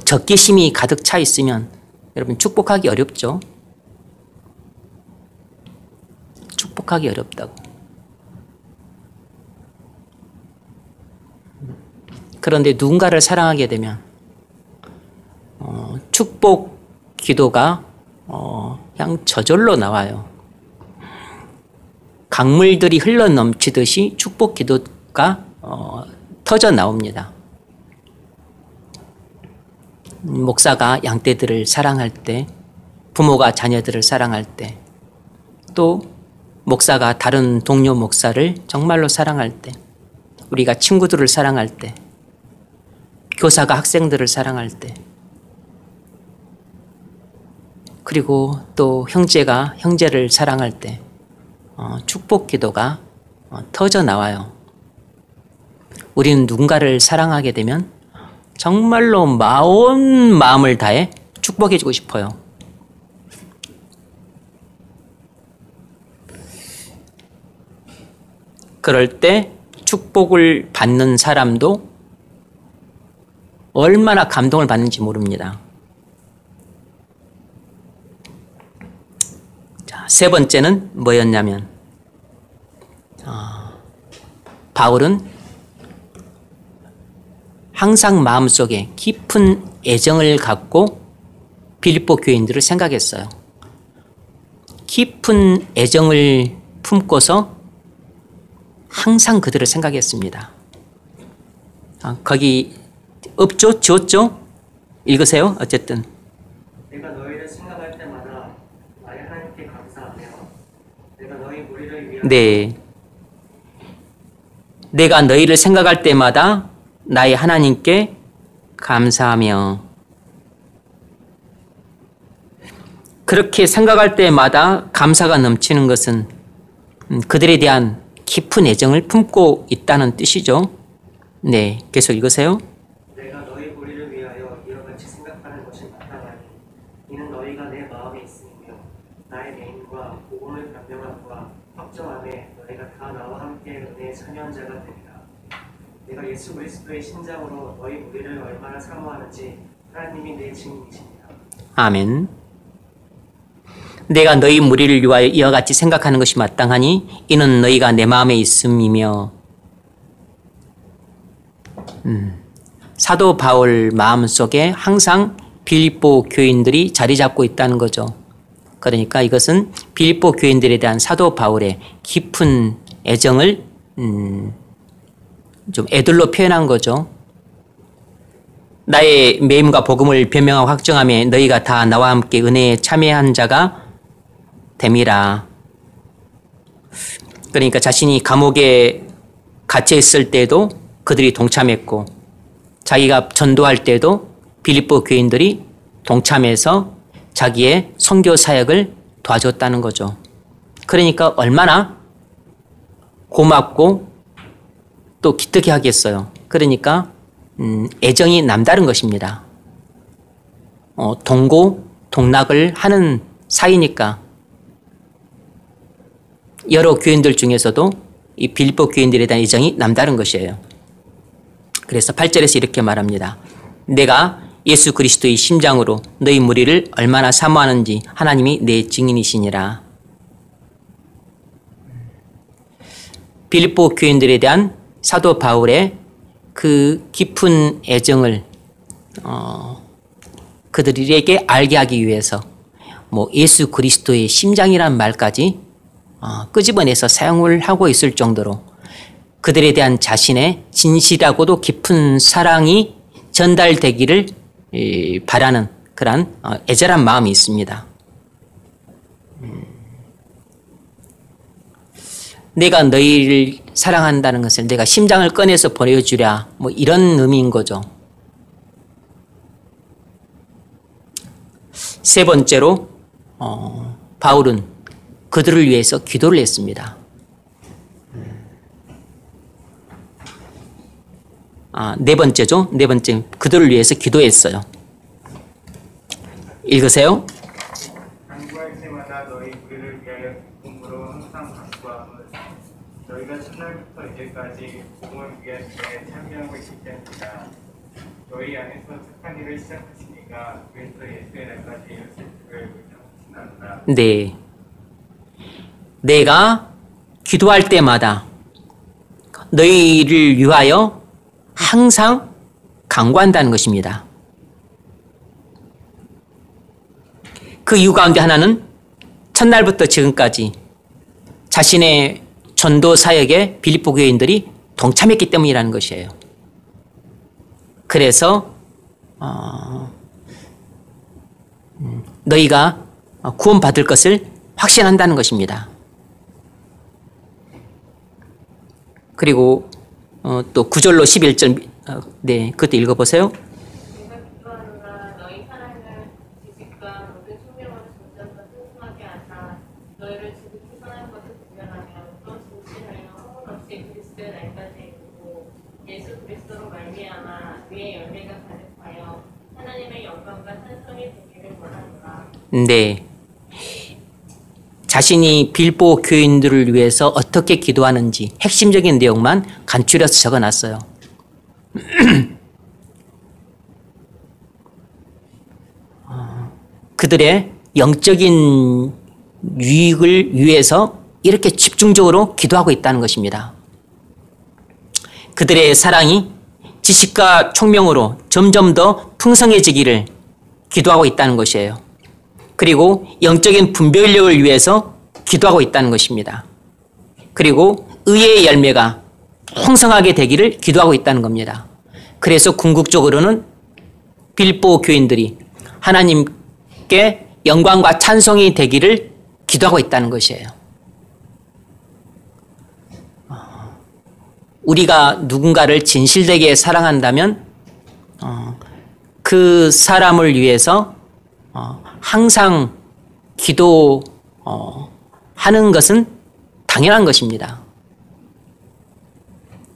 적개심이 가득 차 있으면 여러분 축복하기 어렵죠. 축복하기 어렵다고. 그런데 누군가를 사랑하게 되면 축복 기도가 그냥 저절로 나와요. 강물들이 흘러 넘치듯이 축복 기도가 터져 나옵니다. 목사가 양떼들을 사랑할 때, 부모가 자녀들을 사랑할 때, 또 목사가 다른 동료 목사를 정말로 사랑할 때, 우리가 친구들을 사랑할 때, 교사가 학생들을 사랑할 때, 그리고 또 형제가 형제를 사랑할 때 축복 기도가 터져 나와요. 우리는 누군가를 사랑하게 되면 정말로 온 마음을 다해 축복해주고 싶어요. 그럴 때 축복을 받는 사람도 얼마나 감동을 받는지 모릅니다. 자, 세 번째는 뭐였냐면 바울은 항상 마음속에 깊은 애정을 갖고 빌립보 교인들을 생각했어요. 깊은 애정을 품고서 항상 그들을 생각했습니다. 거기 없죠? 지웠죠? 읽으세요. 어쨌든 내가 너희를 생각할 때마다 나의 하나님께 감사하며 내가 너희 무리를 위하여 네, 내가 너희를 생각할 때마다 나의 하나님께 감사하며, 그렇게 생각할 때마다 감사가 넘치는 것은 그들에 대한 깊은 애정을 품고 있다는 뜻이죠. 네, 계속 읽으세요. 내가 너희 무리를 위하여 이와 같이 생각하는 것이 마땅하니 이는 너희가 내 마음에 있음이며 나의 개인과 복음을 변명함과 확정함에 너희가 다 나와 함께 은혜의 참여한 자가 되리라. 내가 예수 그리스도의 신장으로 너희 무리를 얼마나 사모하는지 하나님이 내 증인이십니다. 아멘. 내가 너희 무리를 위하여 이와 같이 생각하는 것이 마땅하니 이는 너희가 내 마음에 있음이며. 사도 바울 마음속에 항상 빌립보 교인들이 자리 잡고 있다는 거죠. 그러니까 이것은 빌립보 교인들에 대한 사도 바울의 깊은 애정을 좀 애들로 표현한 거죠. 나의 매임과 복음을 변명하고 확정하며 너희가 다 나와 함께 은혜에 참여한 자가 됨이라. 그러니까 자신이 감옥에 갇혀 있을 때도 그들이 동참했고, 자기가 전도할 때도 빌립보 교인들이 동참해서 자기의 선교 사역을 도와줬다는 거죠. 그러니까 얼마나 고맙고 또 기특해 하겠어요. 그러니까 애정이 남다른 것입니다. 동고 동락을 하는 사이니까 여러 교인들 중에서도 이 빌립보 교인들에 대한 애정이 남다른 것이에요. 그래서 8절에서 이렇게 말합니다. 내가 예수 그리스도의 심장으로 너희 무리를 얼마나 사모하는지 하나님이 내 증인이시니라. 빌립보 교인들에 대한 사도 바울의 그 깊은 애정을 그들에게 알게 하기 위해서 예수 그리스도의 심장이란 말까지 끄집어내서 사용을 하고 있을 정도로 그들에 대한 자신의 진실하고도 깊은 사랑이 전달되기를 바라는 그런 애절한 마음이 있습니다. 내가 너희를 사랑한다는 것을 내가 심장을 꺼내서 보여주랴, 이런 의미인 거죠. 세 번째로 바울은 그들을 위해서 기도를 했습니다. 네 번째죠. 네 번째, 그들을 위해서 기도했어요. 읽으세요. 간구할 때마다 너희 무리를 위하여 기쁨으로 항상 간구함을 너희가 첫날부터 이제까지 복음을 위하여 참여하고 있기 때문이다. 너희 안에서 착한 일을 시작하시니까 그리스도 예수의 날까지 이루실 줄을 의심하시나이다. 네. 내가 기도할 때마다 너희를 위하여 항상 간구한다는 것입니다. 그 이유 가운데 하나는 첫날부터 지금까지 자신의 전도 사역에 빌립보 교인들이 동참했기 때문이라는 것이에요. 그래서 너희가 구원받을 것을 확신한다는 것입니다. 그리고 또 9절로 11절 네, 그것도 읽어보세요. 내가 기도하노라 너희 사랑을 지식과 모든 총명으로 점점더 풍성하게 하사 너희를 지극히 선한 것을 구별하며 또 진실하여 허물 없이 그리스도의 날까지 이르고 예수 그리스도로 말미암아 위의 열매가 가득하여 하나님의 영광과 찬송이 되기를 원하노라. 네. 자신이 빌립보 교인들을 위해서 어떻게 기도하는지 핵심적인 내용만 간추려서 적어놨어요. 그들의 영적인 유익을 위해서 이렇게 집중적으로 기도하고 있다는 것입니다. 그들의 사랑이 지식과 총명으로 점점 더 풍성해지기를 기도하고 있다는 것이에요. 그리고 영적인 분별력을 위해서 기도하고 있다는 것입니다. 그리고 의의 열매가 풍성하게 되기를 기도하고 있다는 겁니다. 그래서 궁극적으로는 빌립보 교인들이 하나님께 영광과 찬송이 되기를 기도하고 있다는 것이에요. 우리가 누군가를 진실되게 사랑한다면 그 사람을 위해서 항상 기도하는 것은 당연한 것입니다.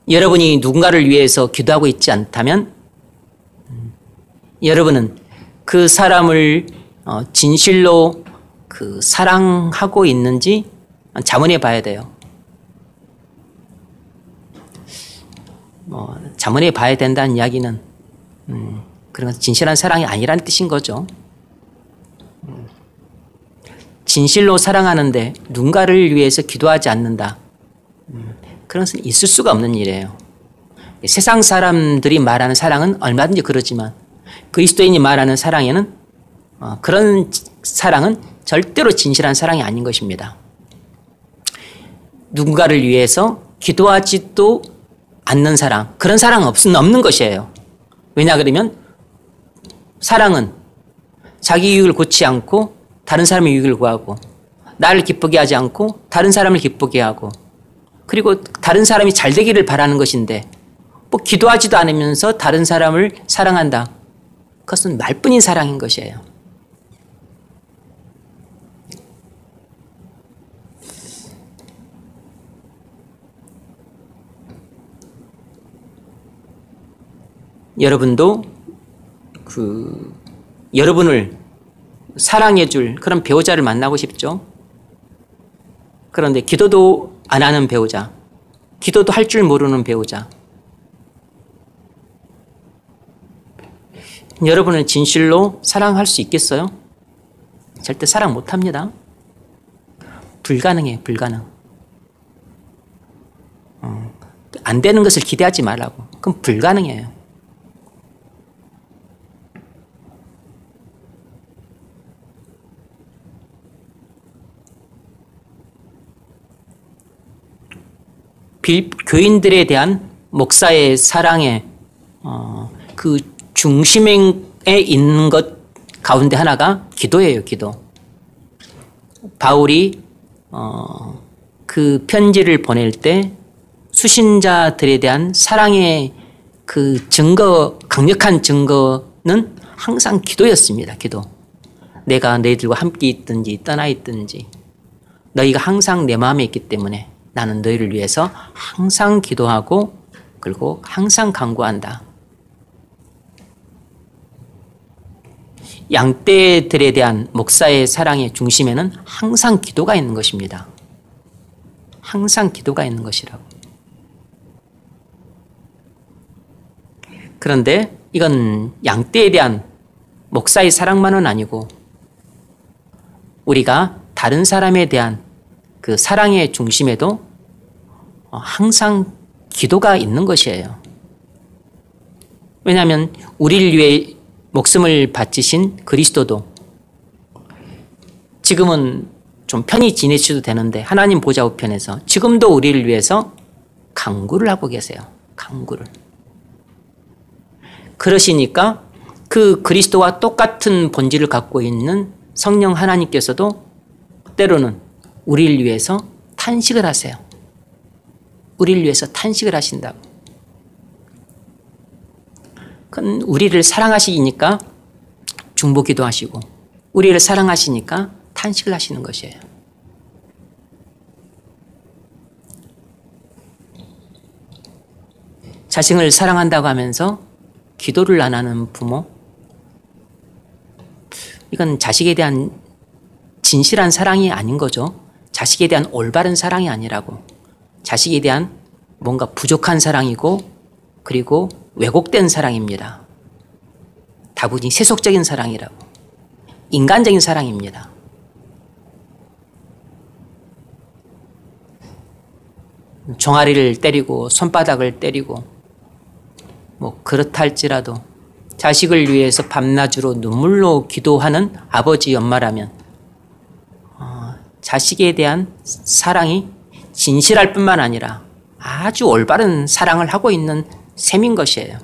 여러분이 누군가를 위해서 기도하고 있지 않다면 여러분은 그 사람을 진실로 사랑하고 있는지 자문해 봐야 돼요. 자문해 봐야 된다는 이야기는 그런 것은 진실한 사랑이 아니라는 뜻인 거죠. 진실로 사랑하는데 누군가를 위해서 기도하지 않는다. 그런 것은 있을 수가 없는 일이에요. 세상 사람들이 말하는 사랑은 얼마든지 그러지만 그리스도인이 말하는 사랑에는 그런 사랑은 절대로 진실한 사랑이 아닌 것입니다. 누군가를 위해서 기도하지도 않는 사랑, 그런 사랑은 없는 것이에요. 왜냐 그러면 사랑은 자기 유익을 고치 않고 다른 사람의 유익을 구하고 나를 기쁘게 하지 않고 다른 사람을 기쁘게 하고 그리고 다른 사람이 잘 되기를 바라는 것인데 뭐 기도하지도 않으면서 다른 사람을 사랑한다. 그것은 말뿐인 사랑인 것이에요. 여러분도 여러분을 사랑해 줄 그런 배우자를 만나고 싶죠? 그런데 기도도 안 하는 배우자, 기도도 할 줄 모르는 배우자. 여러분을 진실로 사랑할 수 있겠어요? 절대 사랑 못 합니다. 불가능해요, 불가능. 안 되는 것을 기대하지 말라고. 그럼 불가능해요. 교인들에 대한 목사의 사랑의 그 중심에 있는 것 가운데 하나가 기도예요, 기도. 바울이 그 편지를 보낼 때 수신자들에 대한 사랑의 그 증거, 강력한 증거는 항상 기도였습니다, 기도. 내가 너희들과 함께 있든지 떠나 있든지 너희가 항상 내 마음에 있기 때문에 나는 너희를 위해서 항상 기도하고 그리고 항상 간구한다. 양떼들에 대한 목사의 사랑의 중심에는 항상 기도가 있는 것입니다. 항상 기도가 있는 것이라고. 그런데 이건 양떼에 대한 목사의 사랑만은 아니고 우리가 다른 사람에 대한 그 사랑의 중심에도 항상 기도가 있는 것이에요. 왜냐하면 우리를 위해 목숨을 바치신 그리스도도 지금은 좀 편히 지내셔도 되는데 하나님 보좌 우편에서 지금도 우리를 위해서 간구를 하고 계세요. 간구를. 그러시니까 그 그리스도와 똑같은 본질을 갖고 있는 성령 하나님께서도 때로는 우리를 위해서 탄식을 하세요. 우리를 위해서 탄식을 하신다고. 그건 우리를 사랑하시니까 중보기도 하시고 우리를 사랑하시니까 탄식을 하시는 것이에요. 자식을 사랑한다고 하면서 기도를 안 하는 부모, 이건 자식에 대한 진실한 사랑이 아닌 거죠. 자식에 대한 올바른 사랑이 아니라고. 자식에 대한 뭔가 부족한 사랑이고 그리고 왜곡된 사랑입니다. 다분히 세속적인 사랑이라고. 인간적인 사랑입니다. 종아리를 때리고 손바닥을 때리고 뭐 그렇다 할지라도 자식을 위해서 밤낮으로 눈물로 기도하는 아버지 엄마라면 자식에 대한 사랑이 진실할 뿐만 아니라 아주 올바른 사랑을 하고 있는 셈인 것이에요.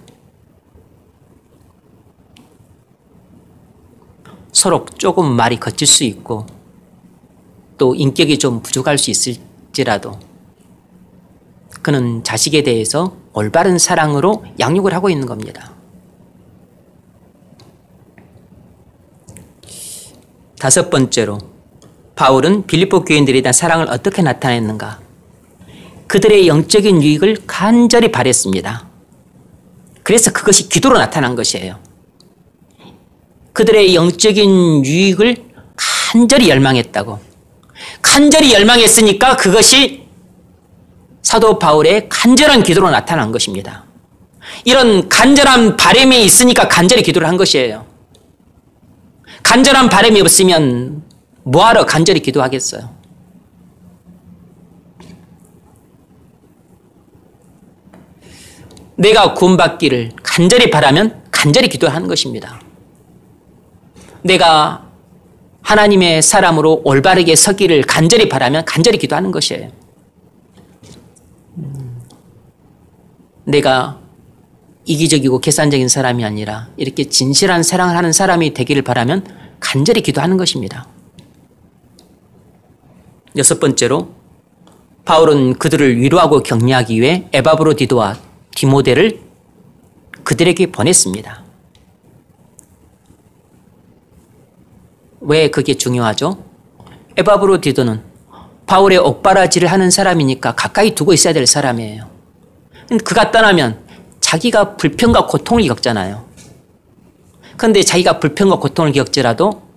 서로 조금 말이 거칠 수 있고 또 인격이 좀 부족할 수 있을지라도 그는 자식에 대해서 올바른 사랑으로 양육을 하고 있는 겁니다. 다섯 번째로 바울은 빌립보 교인들에 대한 사랑을 어떻게 나타냈는가? 그들의 영적인 유익을 간절히 바랬습니다. 그래서 그것이 기도로 나타난 것이에요. 그들의 영적인 유익을 간절히 열망했다고. 간절히 열망했으니까 그것이 사도 바울의 간절한 기도로 나타난 것입니다. 이런 간절한 바람이 있으니까 간절히 기도를 한 것이에요. 간절한 바람이 없으면 뭐하러 간절히 기도하겠어요? 내가 구원받기를 간절히 바라면 간절히 기도하는 것입니다. 내가 하나님의 사람으로 올바르게 서기를 간절히 바라면 간절히 기도하는 것이에요. 내가 이기적이고 계산적인 사람이 아니라 이렇게 진실한 사랑을 하는 사람이 되기를 바라면 간절히 기도하는 것입니다. 여섯 번째로 바울은 그들을 위로하고 격려하기 위해 에바브로디도와 디모데를 그들에게 보냈습니다. 왜 그게 중요하죠? 에바브로디도는 바울의 옥바라지를 하는 사람이니까 가까이 두고 있어야 될 사람이에요. 그가 떠나면 자기가 불평과 고통을 겪잖아요. 그런데 자기가 불평과 고통을 겪지라도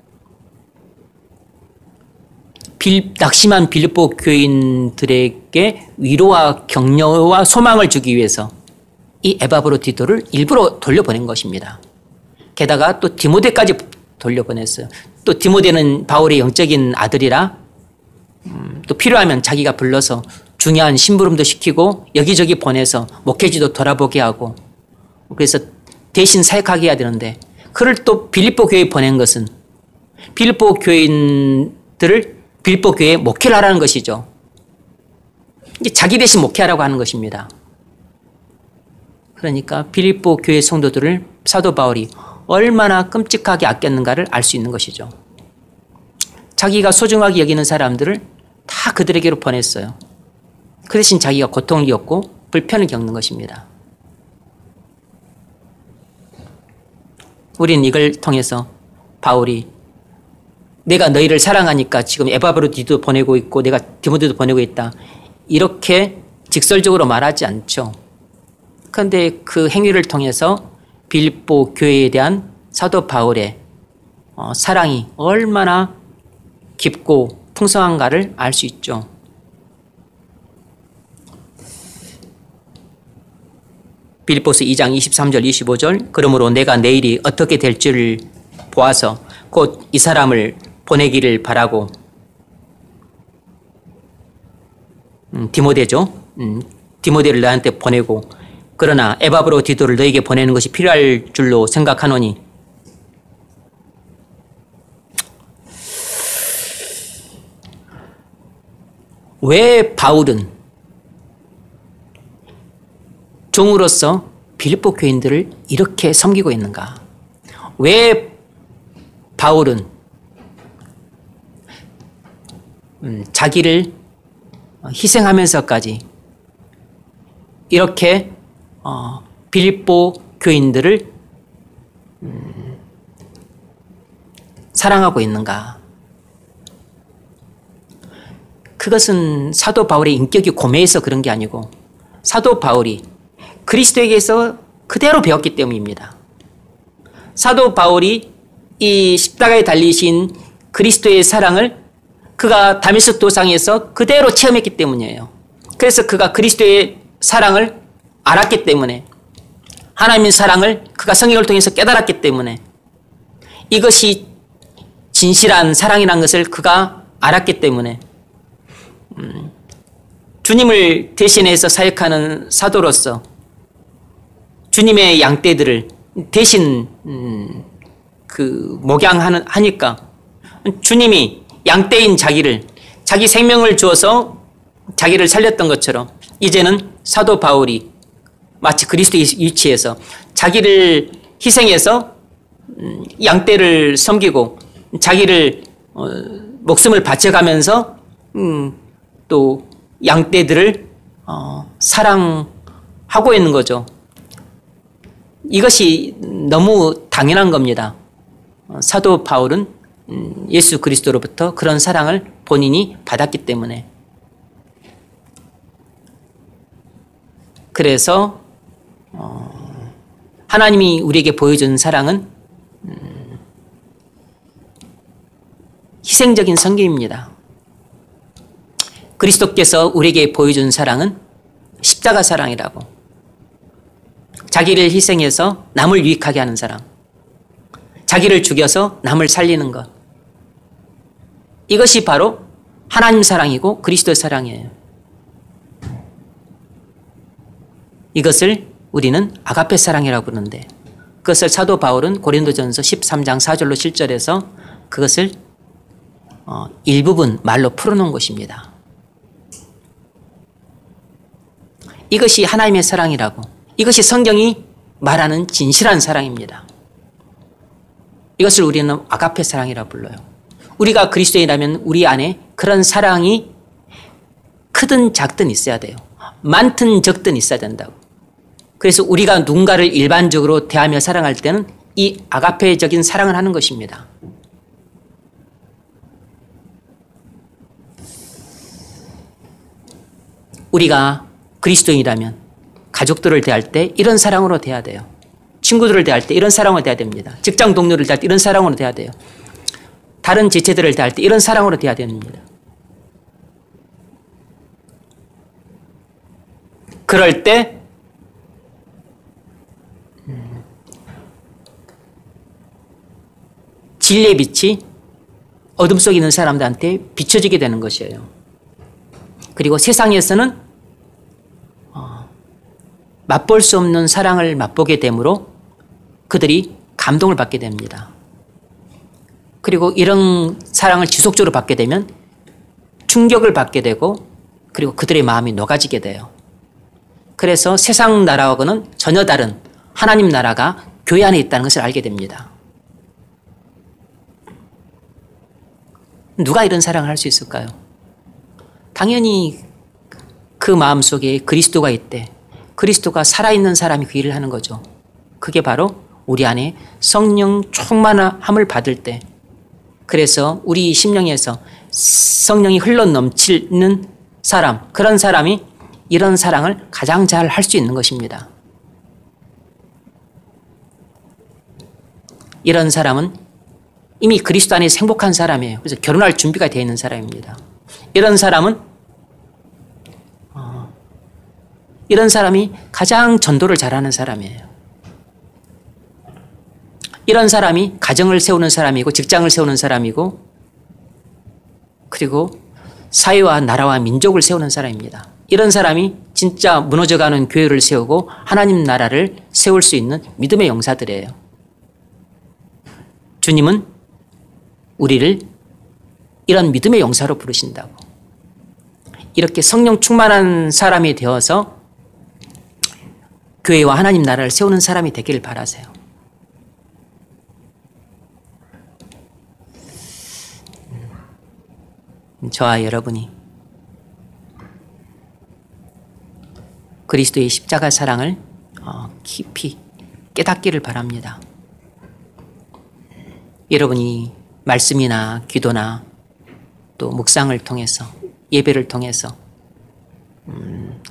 낙심한 빌립보 교인들에게 위로와 격려와 소망을 주기 위해서 이 에바브로디도를 일부러 돌려보낸 것입니다. 게다가 또 디모데까지 돌려보냈어요. 또 디모데는 바울의 영적인 아들이라 또 필요하면 자기가 불러서 중요한 심부름도 시키고 여기저기 보내서 목회지도 돌아보게 하고 그래서 대신 사역하게 해야 되는데 그를 또 빌립보 교회에 보낸 것은 빌립보 교인들을 빌립보 교회에 목회를 하라는 것이죠. 이제 자기 대신 목회하라고 하는 것입니다. 그러니까 빌립보 교회 성도들을 사도 바울이 얼마나 끔찍하게 아꼈는가를 알 수 있는 것이죠. 자기가 소중하게 여기는 사람들을 다 그들에게로 보냈어요. 그 대신 자기가 고통을 겪고 불편을 겪는 것입니다. 우리는 이걸 통해서 바울이 내가 너희를 사랑하니까 지금 에바브로디도 보내고 있고 내가 디모데도 보내고 있다. 이렇게 직설적으로 말하지 않죠. 그런데 그 행위를 통해서 빌립보 교회에 대한 사도 바울의 사랑이 얼마나 깊고 풍성한가를 알 수 있죠. 빌립보서 2장 23절 25절 그러므로 내가 내일이 어떻게 될지를 보아서 곧 이 사람을 보내기를 바라고 디모데죠. 디모데를 너한테 보내고 그러나 에바브로디도를 너에게 보내는 것이 필요할 줄로 생각하노니 왜 바울은 종으로서 빌립보 교인들을 이렇게 섬기고 있는가? 왜 바울은 자기를 희생하면서까지 이렇게 빌립보 교인들을 사랑하고 있는가? 그것은 사도 바울의 인격이 고매해서 그런 게 아니고 사도 바울이 그리스도에게서 그대로 배웠기 때문입니다. 사도 바울이 이 십자가에 달리신 그리스도의 사랑을 그가 다메섹 도상에서 그대로 체험했기 때문이에요. 그래서 그가 그리스도의 사랑을 알았기 때문에 하나님의 사랑을 그가 성경을 통해서 깨달았기 때문에 이것이 진실한 사랑이라는 것을 그가 알았기 때문에 주님을 대신해서 사역하는 사도로서 주님의 양떼들을 대신 목양하니까 주님이 양떼인 자기 생명을 주어서 자기를 살렸던 것처럼 이제는 사도 바울이 마치 그리스도의 위치에서 자기를 희생해서 양떼를 섬기고 자기를 목숨을 바쳐가면서 또 양떼들을 사랑하고 있는 거죠. 이것이 너무 당연한 겁니다. 사도 바울은 예수 그리스도로부터 그런 사랑을 본인이 받았기 때문에. 그래서 하나님이 우리에게 보여준 사랑은 희생적인 성경입니다. 그리스도께서 우리에게 보여준 사랑은 십자가 사랑이라고. 자기를 희생해서 남을 유익하게 하는 사랑. 자기를 죽여서 남을 살리는 것. 이것이 바로 하나님 사랑이고 그리스도의 사랑이에요. 이것을 우리는 아가페 사랑이라고 부르는데 그것을 사도 바울은 고린도전서 13장 4절로 7절에서 그것을 일부분 말로 풀어놓은 것입니다. 이것이 하나님의 사랑이라고. 이것이 성경이 말하는 진실한 사랑입니다. 이것을 우리는 아가페 사랑이라고 불러요. 우리가 그리스도인이라면 우리 안에 그런 사랑이 크든 작든 있어야 돼요. 많든 적든 있어야 된다고. 그래서 우리가 누군가를 일반적으로 대하며 사랑할 때는 이 아가페적인 사랑을 하는 것입니다. 우리가 그리스도인이라면 가족들을 대할 때 이런 사랑으로 대해야 돼요. 친구들을 대할 때 이런 사랑으로 대해야 됩니다. 직장 동료를 대할 때 이런 사랑으로 대해야 돼요. 다른 지체들을 대할 때 이런 사랑으로 대해야 됩니다. 그럴 때 진리의 빛이 어둠 속에 있는 사람들한테 비춰지게 되는 것이에요. 그리고 세상에서는 맛볼 수 없는 사랑을 맛보게 되므로 그들이 감동을 받게 됩니다. 그리고 이런 사랑을 지속적으로 받게 되면 충격을 받게 되고 그리고 그들의 마음이 녹아지게 돼요. 그래서 세상 나라하고는 전혀 다른 하나님 나라가 교회 안에 있다는 것을 알게 됩니다. 누가 이런 사랑을 할 수 있을까요? 당연히 그 마음속에 그리스도가 있대. 그리스도가 살아있는 사람이 그 일을 하는 거죠. 그게 바로 우리 안에 성령 충만함을 받을 때, 그래서 우리 심령에서 성령이 흘러 넘치는 사람, 그런 사람이 이런 사랑을 가장 잘 할 수 있는 것입니다. 이런 사람은 이미 그리스도 안에서 행복한 사람이에요. 그래서 결혼할 준비가 되어 있는 사람입니다. 이런 사람이 가장 전도를 잘하는 사람이에요. 이런 사람이 가정을 세우는 사람이고 직장을 세우는 사람이고 그리고 사회와 나라와 민족을 세우는 사람입니다. 이런 사람이 진짜 무너져가는 교회를 세우고 하나님 나라를 세울 수 있는 믿음의 용사들이에요. 주님은 우리를 이런 믿음의 용사로 부르신다고. 이렇게 성령 충만한 사람이 되어서 교회와 하나님 나라를 세우는 사람이 되기를 바라세요. 저와 여러분이 그리스도의 십자가 사랑을 깊이 깨닫기를 바랍니다. 여러분이 말씀이나 기도나 또 묵상을 통해서 예배를 통해서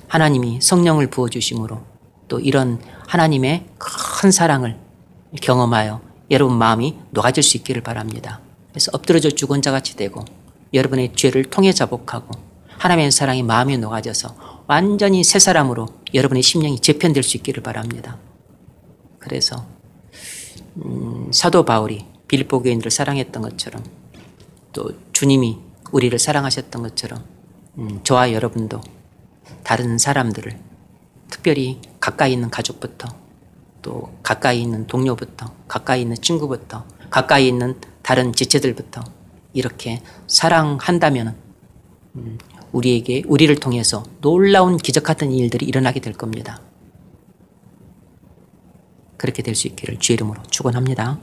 하나님이 성령을 부어주심으로 또 이런 하나님의 큰 사랑을 경험하여 여러분 마음이 녹아질 수 있기를 바랍니다. 그래서 엎드러져 죽은 자같이 되고 여러분의 죄를 통해 자복하고 하나님의 사랑이 마음에 녹아져서 완전히 새 사람으로 여러분의 심령이 재편될 수 있기를 바랍니다. 그래서 사도 바울이 빌립보 교인들을 사랑했던 것처럼 또 주님이 우리를 사랑하셨던 것처럼 저와 여러분도 다른 사람들을 특별히 가까이 있는 가족부터 또 가까이 있는 동료부터 가까이 있는 친구부터 가까이 있는 다른 지체들부터 이렇게 사랑한다면 우리를 통해서 놀라운 기적 같은 일들이 일어나게 될 겁니다. 그렇게 될 수 있기를 주의 이름으로 축원합니다.